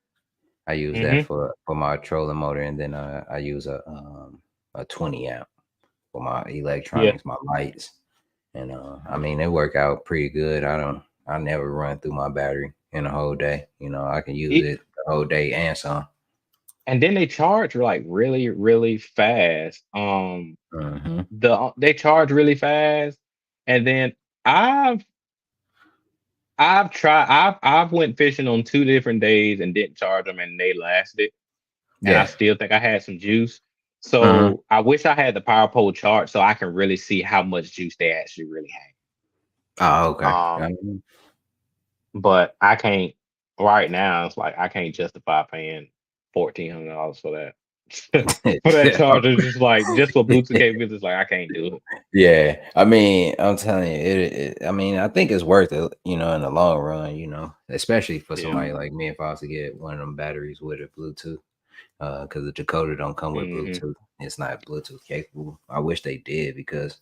I use that Hmm. for my trolling motor, and then I use a 20 amp for my Yeah. electronics, my lights, and I mean they work out pretty good. I never run through my battery in a whole day. You know, I can use It, it the whole day and some. and then they charge like really, really fast. Hmm. They charge really fast. And then I've I've went fishing on 2 different days and didn't charge them and they lasted. And I Yeah. still think I had some juice. Hmm. So I wish I had the power pole chart so I can really see how much juice they actually really Oh, have. okay. But I can't right now. It's like I can't justify paying $1,400 for that. For that charger, just like just for Bluetooth capabilities, it's like I can't do it. Yeah, I mean, I'm telling you, I mean, I think it's worth it, you know, in the long run, you know, especially for Yeah. somebody like me if I was to get one of them batteries with a Bluetooth, because the Dakota don't come with Hmm. Bluetooth. It's not Bluetooth capable. I wish they did because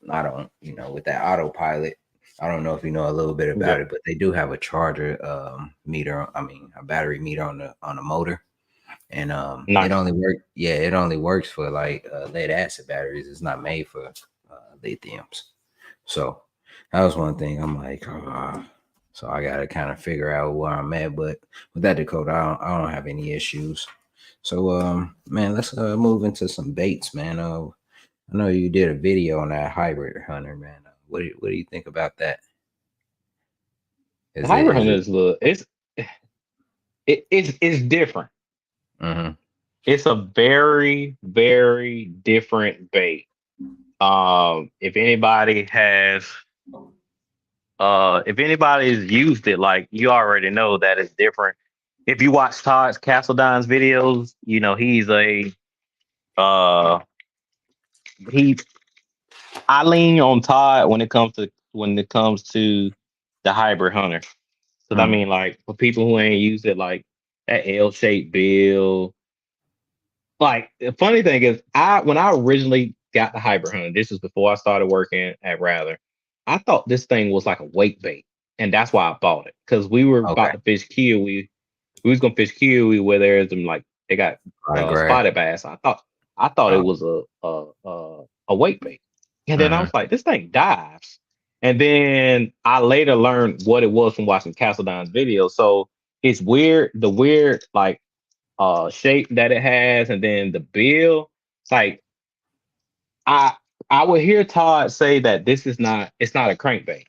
I don't, you know, with that autopilot, I don't know if you know a little bit about Yeah. it, but they do have a charger meter. I mean, a battery meter on the motor, and it Nice. only it only works for like lead acid batteries. It's not made for lithiums. So that was one thing I'm like, so I gotta kind of figure out where I'm at. But with that Dakota, I don't have any issues. So man, let's move into some baits, man. I know you did a video on that hybrid hunter, man. What do you think about that? The Is it hybrid is hunter it is little. It's different. mm-hmm. It's a very very different bait. If anybody's used it, like you already know that it's different. If you watch Todd's Castledines videos, you know he's a uh he I lean on Todd when it comes to the hybrid hunter. Because I Mm. mean, like for people who ain't used it, like that L-shaped bill. Like the funny thing is, I when I originally got the hybrid hunter, this was before I started working at Rather. I thought this thing was like a wake bait, and that's why I bought it. Because we were about Okay. to fish Kiwi. We was gonna fish Kiwi where there's them like they got I agree. spotted bass. I thought it Uh, was a wake bait, and then I mm-hmm. was like, this thing dives. And then I later learned what it was from watching Castledown's video. So it's weird, the weird like shape that it has, and then the bill. It's like I I would hear Todd say that it's not a crankbait.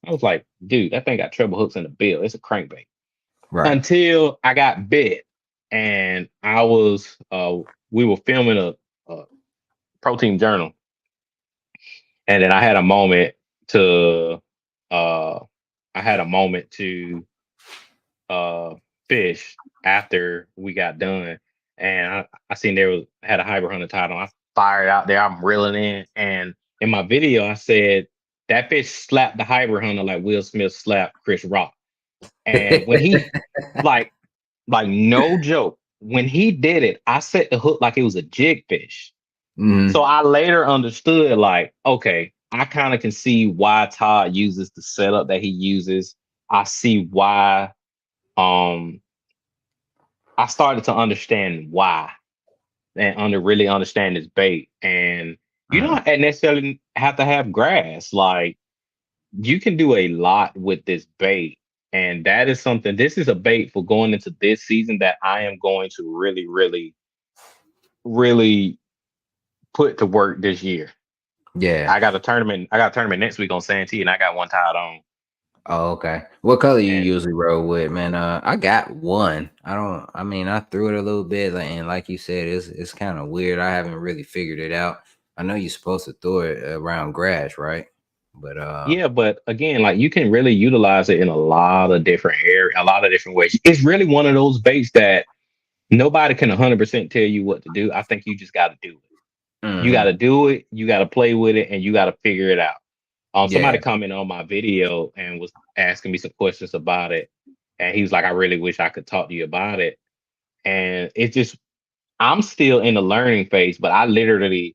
I was like, dude, that thing got treble hooks in the bill. It's a crankbait. Right. Until I got bit, and we were filming a protein journal, and then to uh I had a moment to uh fish after we got done, and I seen there was had a hybrid hunter tied on. I fired out there. I'm reeling and in my video I said that fish slapped the hybrid hunter like Will Smith slapped Chris Rock. And when he like no joke, when he did it, I set the hook like it was a jig fish. So Mm-hmm. I later understood, like, okay, I kind of can see why Todd uses the setup that he uses. I see why um I started to understand why and really understand this bait. And you Mm-hmm. don't necessarily have to have grass. Like you can do a lot with this bait. And that is something, this is a bait for going into this season that I am going to really, really, really put to work this year. Yeah. I got a tournament next week on Santee and I got one tied on. Oh, okay. What color you And usually roll with, man? I got one. I don't. I mean, I threw it a little bit, and like you said, it's kind of weird. I haven't really figured it out. I know you're supposed to throw it around grass, right? But yeah, but again, like you can really utilize it in a lot of different areas, a lot of different ways. It's really one of those baits that nobody can 100% tell you what to do. I think you just got to do it. You got hmm to do it. You got to play with it, and you got to figure it out. Somebody Yeah. commented on my video and was asking me some questions about it, and he was like, "I really wish I could talk to you about it." And it just, I'm still in the learning phase, but I literally,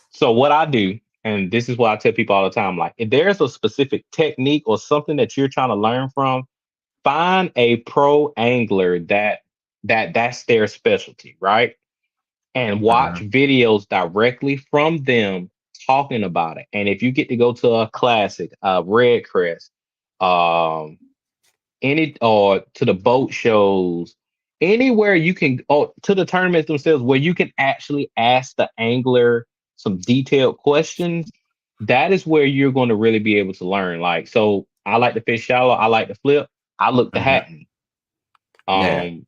so what I do, and this is what I tell people all the time, like if there's a specific technique or something that you're trying to learn from, find a pro angler that's their specialty, right? And watch Mhm. videos directly from them talking about it. And if you get to go to a classic, Red Crest, um, any or to the boat shows, anywhere you can, or to the tournaments themselves where you can actually ask the angler some detailed questions, that is where you're going to really be able to learn. Like, so I like to fish shallow, I like to flip, I look to Mhm. Hatton. Yeah. Um,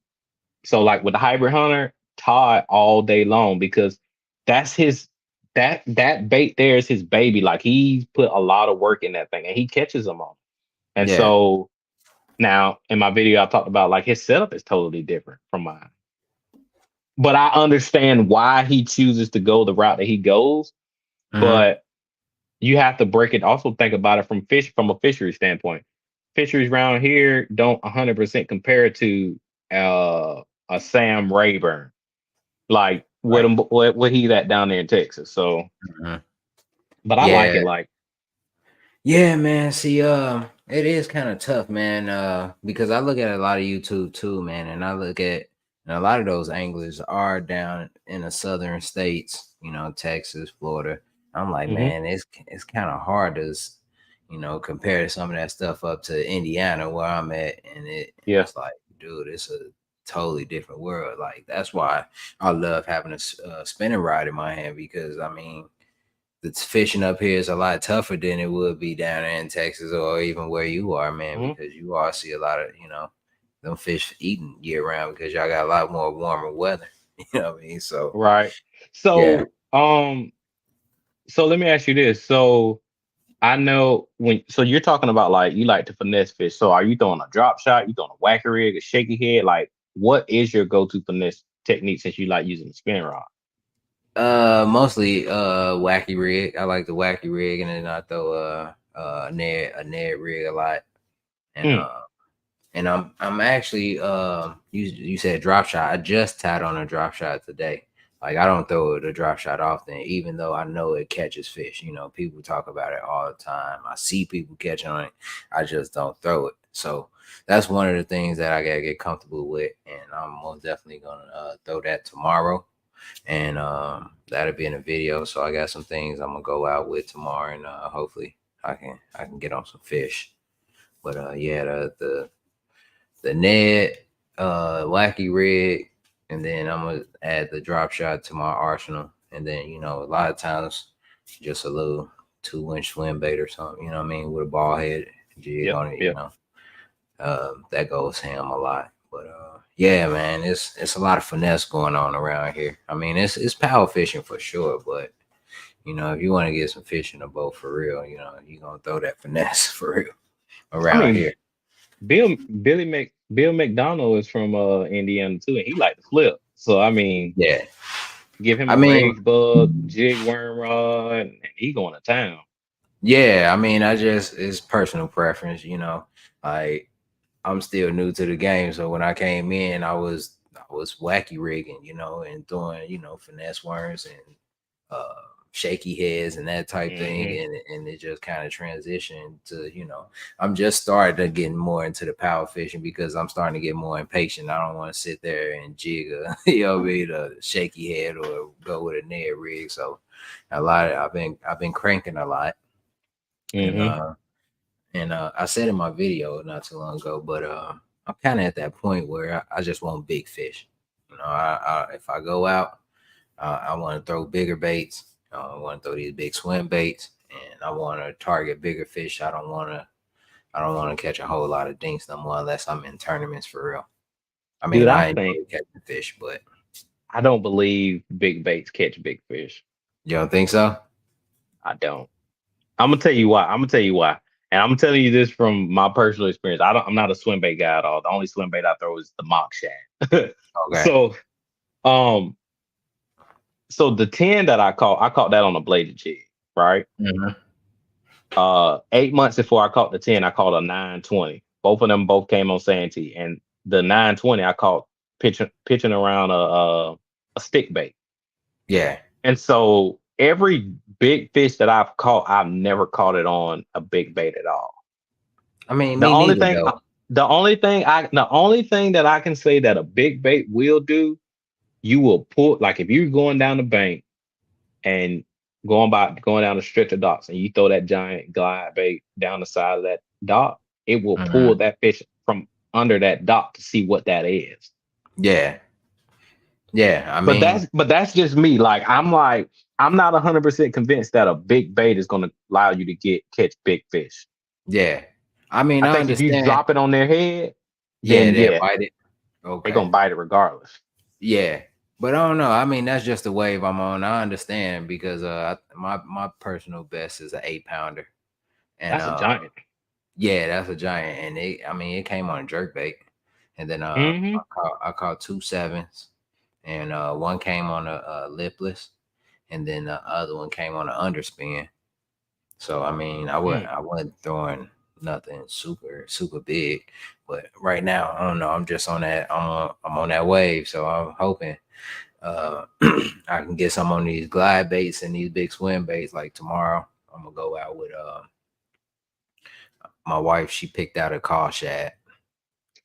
so like with the hybrid hunter, Todd all day long because that's his, that bait there is his baby. Like he's put a lot of work in that thing and he catches them all. And Yeah. so now in my video I talked about like his setup is totally different from mine. But I understand why he chooses to go the route that he goes. Mhm. But you have to break it. Also think about it from a fishery standpoint. Fisheries around here don't 100% compare to a Sam Rayburn, like Right. what he's at down there in Texas. So, Mhm. but I like Yeah. it. Like, Yeah, man. See, it is kind of tough, man. Because I look at a lot of YouTube too, man, and I look at and a lot of those anglers are down in the southern states, Texas, Florida. I'm like, hmm, man, it's kind of hard to, compare some of that stuff up to Indiana where I'm at, and yeah, it's like, dude, it's a totally different world. Like that's why I love having a spinning rod in my hand because I mean the fishing up here is a lot tougher than it would be down there in Texas or even where you are, man, hmm, because you all see a lot of, them fish eating year round because y'all got a lot more warmer weather. You know what I mean? So right. yeah. So let me ask you this. So I know so you're talking about like you like to finesse fish. So are you throwing a drop shot? You throwing a whacker rig, a shaky head? Like, what is your go-to finesse technique since you like using the spin rod? Mostly wacky rig. I like the wacky rig, and then I throw a Ned rig a lot, and Mm, I'm actually you said drop shot. I just tied on a drop shot today. Like I don't throw the drop shot often, even though I know it catches fish. People talk about it all the time. I see people catch on it. I just don't throw it. So that's one of the things that I gotta get comfortable with, and I'm most definitely gonna throw that tomorrow. And that'll be in a video. So I got some things I'm gonna go out with tomorrow, and hopefully I can get on some fish. But yeah, the net, wacky rig, and then I'm gonna add the drop shot to my arsenal. And then a lot of times just a little 2-inch swim bait or something. You know what I mean, with a ball head jig yep, on it. yep. That goes ham a lot. But yeah, man, it's a lot of finesse going on around here. I mean, it's power fishing for sure, but if you want to get some fish in the boat for real, you're gonna throw that finesse for real I around mean, here. Bill McDonald is from Indiana too, and he like to flip. So I mean, Yeah. give him I a mean, rage bug, jig worm rod, and he going to town. yeah, I mean, I just it's personal preference, Like I'm still new to the game, so when I came in, I was wacky rigging, and doing, finesse worms and uh shaky heads and that type thing, Hmm. and it just kind of transitioned to, I'm just starting to get more into the power fishing because I'm starting to get more impatient. I don't want to sit there and jig a be the shaky head or go with a Ned rig. So I've been cranking a lot, and Hmm. I said in my video not too long ago, but I'm kind of at that point where I just want big fish. If I go out, I want to throw bigger baits. I want to throw these big swim baits, and I want to target bigger fish. I don't want to. I don't want to catch a whole lot of dinks no more unless I'm in tournaments for real. I Dude, mean, I I think enjoy catching fish, but I don't believe big baits catch big fish. you don't think so? I don't. I'm gonna tell you why. I'm gonna tell you why. And I'm telling you this from my personal experience. I'm not a swim bait guy at all. The only swim bait I throw is the mock shad. Okay. so um so the 10 that I caught that on a bladed jig, right? Hmm. 8 months before I caught the 10, I caught a 920. Both came on Santee, and the 920 I caught pitching around a stick bait. Yeah. And so every big fish that I've caught, I've never caught it on a big bait at all. I mean, The me only neither thing, though. the only thing that I can say that a big bait will do, you will pull, like if you're going down the bank and going down the stretch of docks, and you throw that giant glide bait down the side of that dock, it will pull Mhm. that fish from under that dock to see what that is. Yeah. Yeah. I But mean, that's just me. I'm not 100% convinced that a big bait is going to allow you to catch big fish. yeah. I mean, I I think if you understand. drop it on their head, Yeah, then they'll yeah, bite it. they're Okay. gonna bite it regardless. Yeah. But I don't know. I mean, that's just the wave I'm on. I understand because my personal best is an 8 pounder. And That's a giant. yeah, that's a giant. And it came on a jerk bait. And then Hmm. I caught 2 7s. And one came on a lipless, and then the other one came on an underspin. So I mean, Mm. I wasn't throwing nothing super big, but right now I don't know. I'm just on that. I'm on that wave. So I'm hoping I can get some on these glide baits and these big swim baits. Like tomorrow, I'm gonna go out with my wife. She picked out a call shad.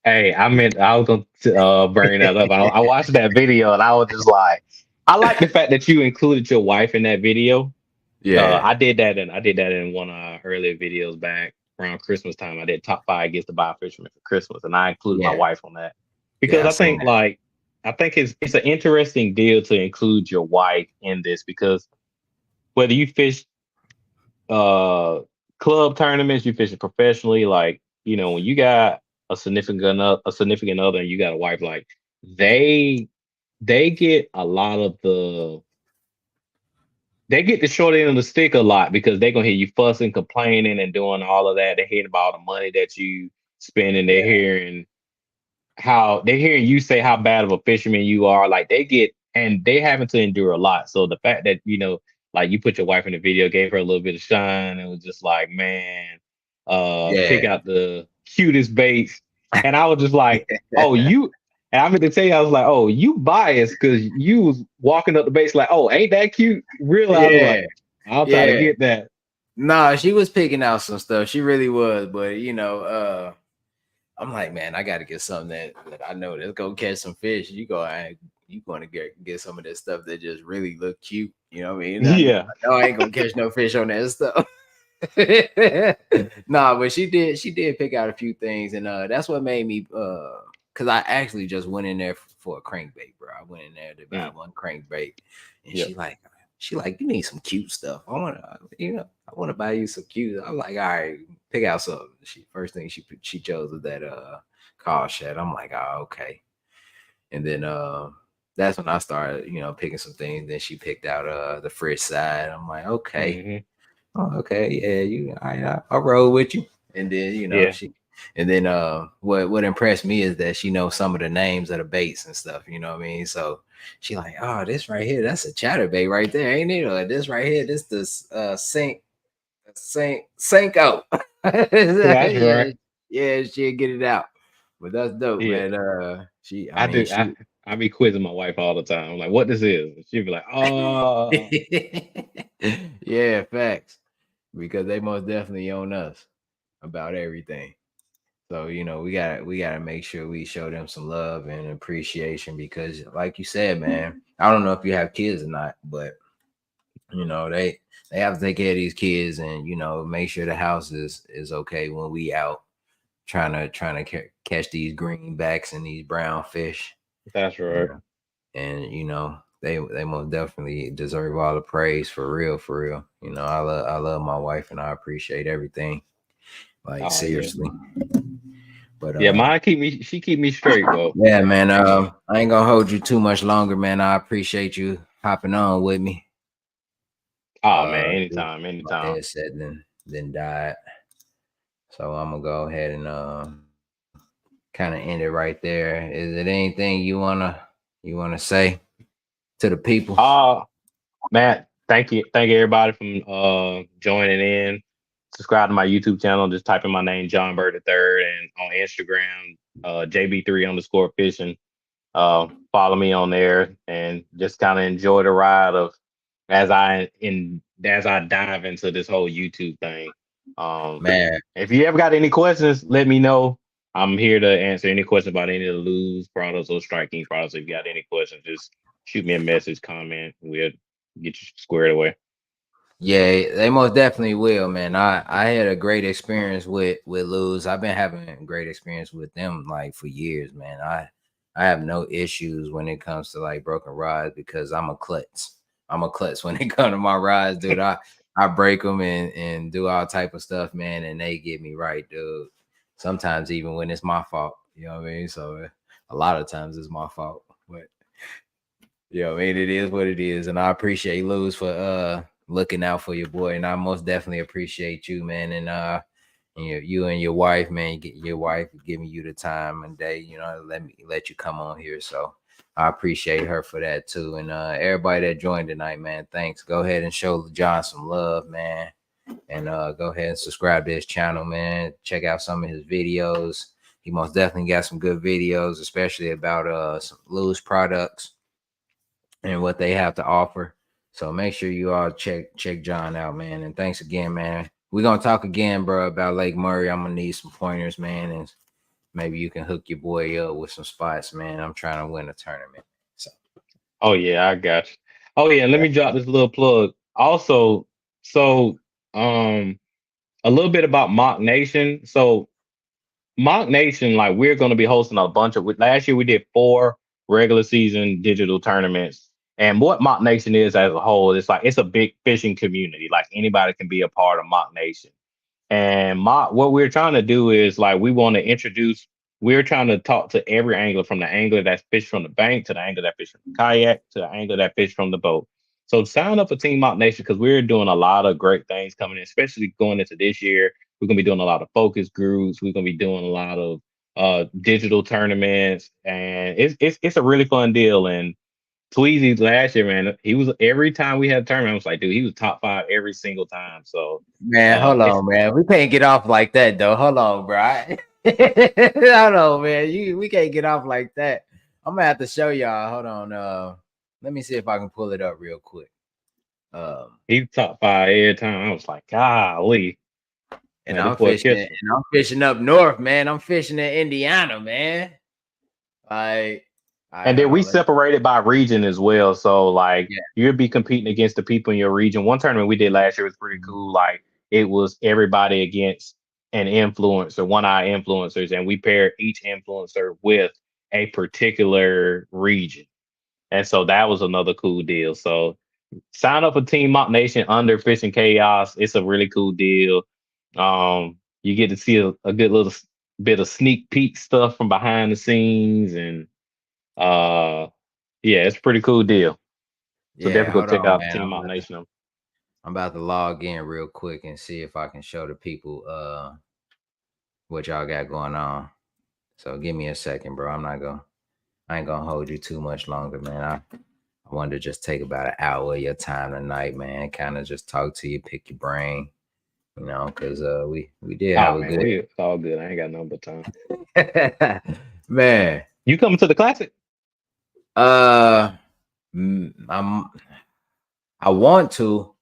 Hey, I was gonna bring that up. I watched that video and I was just like, I like the fact that you included your wife in that video. Yeah, I did that in one of our earlier videos back around Christmas time. I did top five gets to buy fisherman for Christmas, and I included my yeah, wife on that because yeah. I seen that. I think it's an interesting deal to include your wife in this because whether you fish uh club tournaments, you fish it professionally, like when you got a significant other and you got a wife, like they they get a lot of they get the short end of the stick a lot because they're gonna hear you fussing, complaining, and doing all of that. They're hearing about all the money that you spend, and Yeah, they're hearing you say how bad of a fisherman you are. Like they having to endure a lot. So the fact that like you put your wife in the video, gave her a little bit of shine, and was just like, man, pick yeah, out the cutest baits, and I was just like, oh, you. And I meant to tell you, I was like, oh, you biased because you was walking up the base like, oh, ain't that cute? Real, I was yeah, like, I'll try to yeah. get that. Nah, she was picking out some stuff. She really was, but I'm like, man, I got to get something that I know that's gonna catch some fish. You going to get some of this stuff that just really look cute. You know what I mean? Yeah, I know I ain't gonna catch no fish on that stuff. Nah, but she did pick out a few things, and that's what made me because I actually just went in there for a crankbait, bro. I went in there to buy mm, one crankbait, and yeah, she like, you need some cute stuff. I want to buy you some cute. I'm like, all right, pick out something. She first thing she chose was that call shed. I'm like, oh, okay. And then that's when I started, picking some things. Then she picked out the fresh side. I'm like, okay. hmm, Oh, okay, yeah, I'll roll with you. And then yeah. what impressed me is that she knows some of the names of the baits and stuff. You know what I mean? So she like, oh, this right here, that's a chatterbait right there, ain't it? Or this right here, this Cinco. That's right. Yeah, yeah, she'll get it out. But that's dope, Yeah, man. She, I I mean, do. she. I be quizzing my wife all the time. I'm like, what this is? And she'd be like, oh, Yeah, facts. Because they most definitely own us about everything. So we gotta make sure we show them some love and appreciation because, like you said, man, I don't know if you have kids or not, but they have to take care of these kids and make sure the house is okay when we out trying to catch these greenbacks and these brown fish. that's You right. know, and they most definitely deserve all the praise for real, for real. I love my wife and I appreciate everything. Like Oh yeah, seriously. But yeah. She keep me straight though. yeah, man. You know. I ain't gonna hold you too much longer, man. I appreciate you hopping on with me. Oh man, This- anytime, my anytime. headset then died. So I'm gonna go ahead and kind of end it right there. Is it anything you wanna say to the people? Uh man, thank you everybody from joining in. subscribe to my YouTube channel. Just type in my name, John Byrd the third, and on Instagram, JB3_fishing. Follow me on there and just kind of enjoy the ride of as I dive into this whole YouTube thing. Um, Man, if you ever got any questions, let me know. I'm here to answer any questions about any of the LEW'S products or striking products. If you got any questions, just shoot me a message, comment. We'll get you squared away. yeah, they most definitely will, man. I had a great experience with LEW'S. I've been having a great experience with them like for years, man. I have no issues when it comes to like broken rods because I'm a klutz. I'm a klutz when it comes to my rods, dude. I break them and do all type of stuff, man, and they get me right, dude. Sometimes even when it's my fault, you know what I mean. So a lot of times it's my fault, but yeah, I mean it is what it is, and I appreciate Luz for looking out for your boy, and I most definitely appreciate you, man, and you and your wife, man, you get your wife giving you the time and day, you know, let you come on here. So I appreciate her for that too, and everybody that joined tonight, man, thanks. Go ahead and show John some love, man, and go ahead and subscribe to his channel, man. Check out some of his videos. He most definitely got some good videos, especially about some Luz products and what they have to offer. So make sure you all check John out, man. And thanks again, man. We're gonna talk again, bro, about Lake Murray. I'm gonna need some pointers, man, and maybe you can hook your boy up with some spots, man. I'm trying to win a tournament. So Oh yeah, I got you. Oh yeah, and let yeah, me drop this little plug. Also, so um a little bit about Mock Nation. So Mock Nation, like we're going to be hosting a bunch of. Last year we did 4 regular season digital tournaments, and what Mock Nation is as a whole, it's like it's a big fishing community. Like anybody can be a part of Mock Nation. And what we're trying to do is like we want to introduce. We're trying to talk to every angler, from the angler that's fished from the bank to the angler that fished from the kayak to the angler that fished from the boat. So sign up for Team Mock Nation because we're doing a lot of great things coming in, especially going into this year. We're gonna be doing a lot of focus groups. We're gonna be doing a lot of digital tournaments, and it's a really fun deal. And Tweezy last year, man, he was every time we had a tournament, I was like, dude, he was top 5 every single time. So man. Hold it's on, man. We can't get off like that, though. Hold on, bro. Hold on, man. We can't get off like that. I'm gonna have to show y'all. Hold on. Let me see if I can pull it up real quick. Um, He top 5 every time. I was like, golly, and man, this I'm boy fishing, catching. and I'm fishing up north, man. I'm fishing in Indiana, man. Like, all right, And hold then we on. separated by region as well. So like Yeah, you'll be competing against the people in your region. One tournament we did last year was pretty cool. Like it was everybody against an influencer, one eye influencers, and we paired each influencer with a particular region. And so that was another cool deal. So sign up for Team Mock Nation under Fishing Chaos. It's a really cool deal. You get to see a good little bit of sneak peek stuff from behind the scenes, and uh, yeah, it's a pretty cool deal. So yeah. definitely go Hold check on, out man. Team Mock Nation. I'm about to log in real quick and see if I can show the people what y'all got going on. So give me a second, bro. I ain't gonna hold you too much longer, man. I wanted to just take about an hour of your time tonight, man. Kind of just talk to you, pick your brain, you know, because we did have Oh a man, good it's all good. I ain't got nothing but time. man. You coming to the classic? Uh, I want to,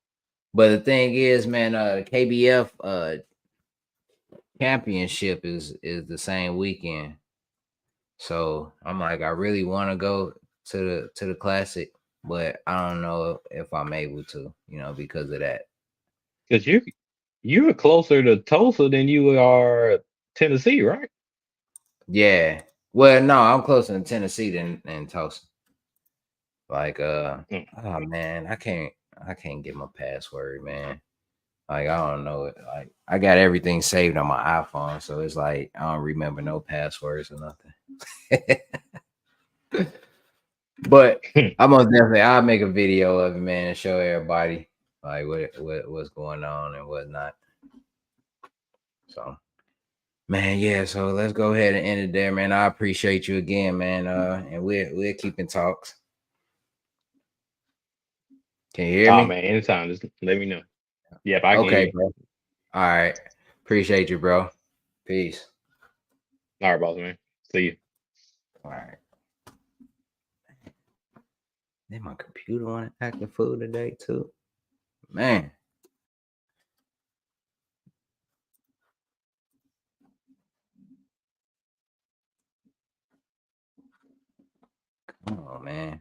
but the thing is, man, KBF championship is the same weekend. So I'm like, I really want to go to the classic, but I don't know if I'm able to, you know, because of that. Because you're closer to Tulsa than you are Tennessee, right? Yeah. Well, no, I'm closer to Tennessee than Tulsa. Like, Mm. oh man, I can't get my password, man. Like, I don't know it. Like, I got everything saved on my iPhone, so it's like I don't remember no passwords or nothing. But I'm most definitely I'll make a video of it, man, and show everybody like what's going on and whatnot. So man, yeah. So let's go ahead and end it there, man. I appreciate you again, man. And we're keeping talks. Can you hear Oh me? man, anytime, just let me know. Yep, I can hear Okay, you. bro. All right. Appreciate you, bro. Peace. All right, boss man. See you. All right. Then my computer want to act the fool today too. Man. Come on, man.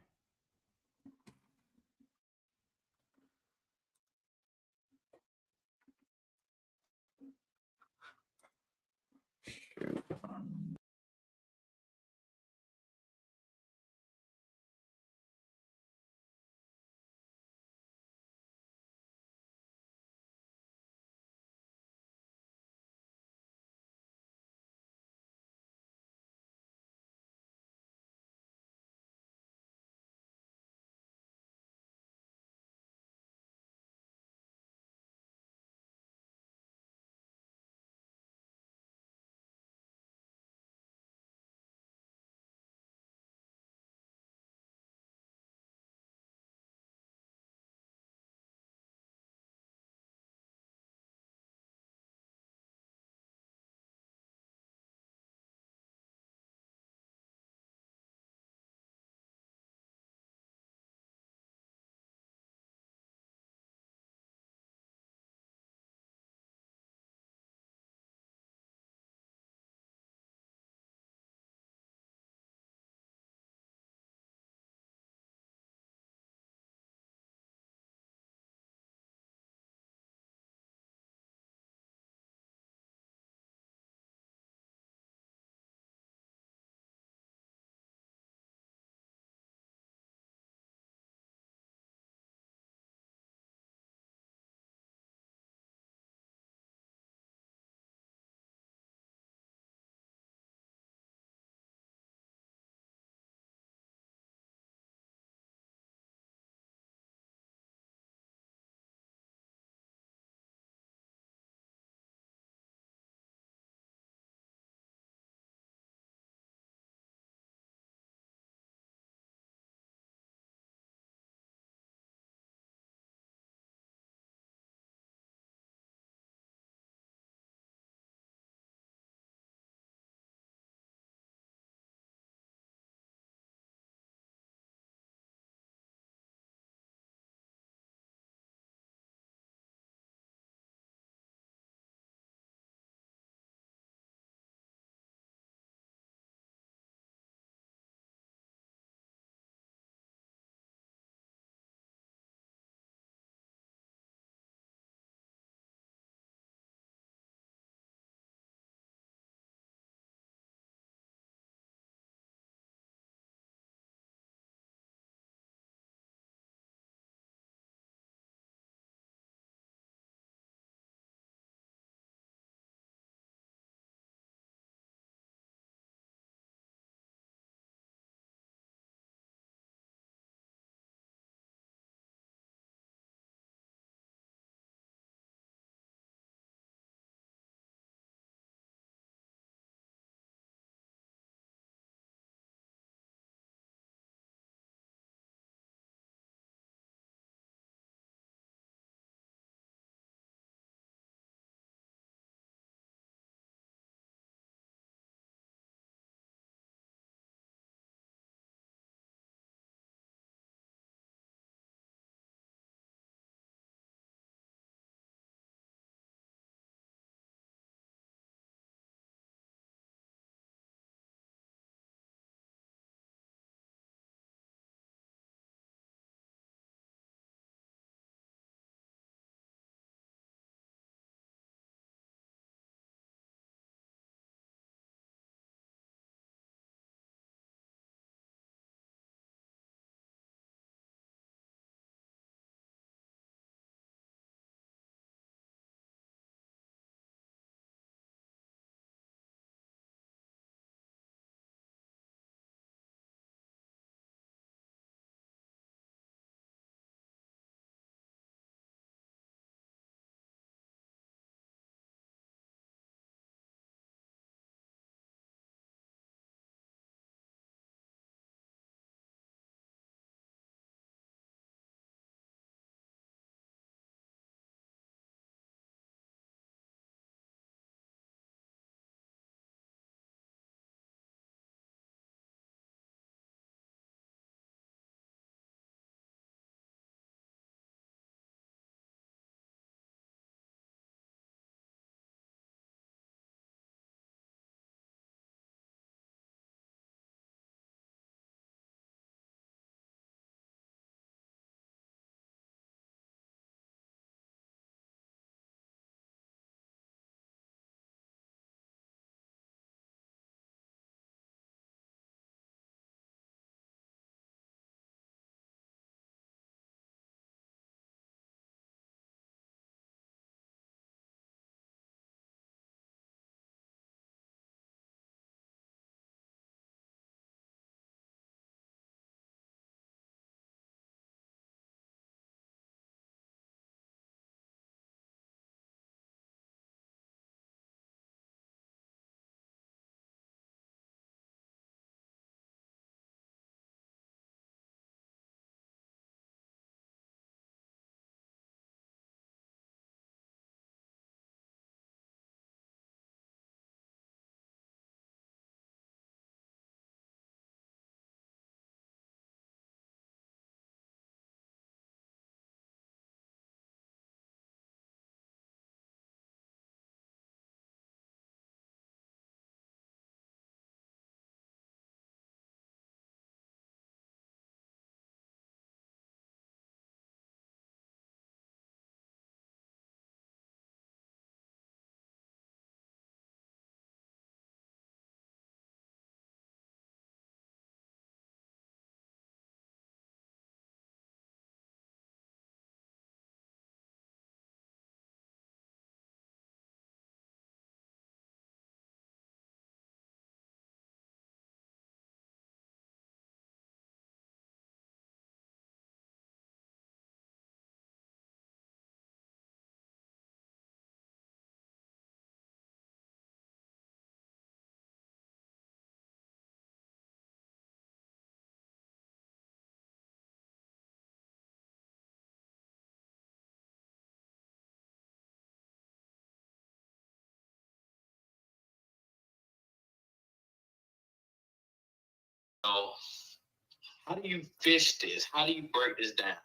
how do you fish this? How do you break this down?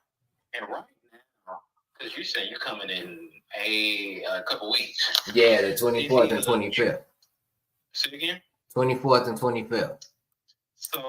And right now, because you say you're coming in a couple weeks. Yeah, the 24th and 25th. Say it again? 24th and 25th. So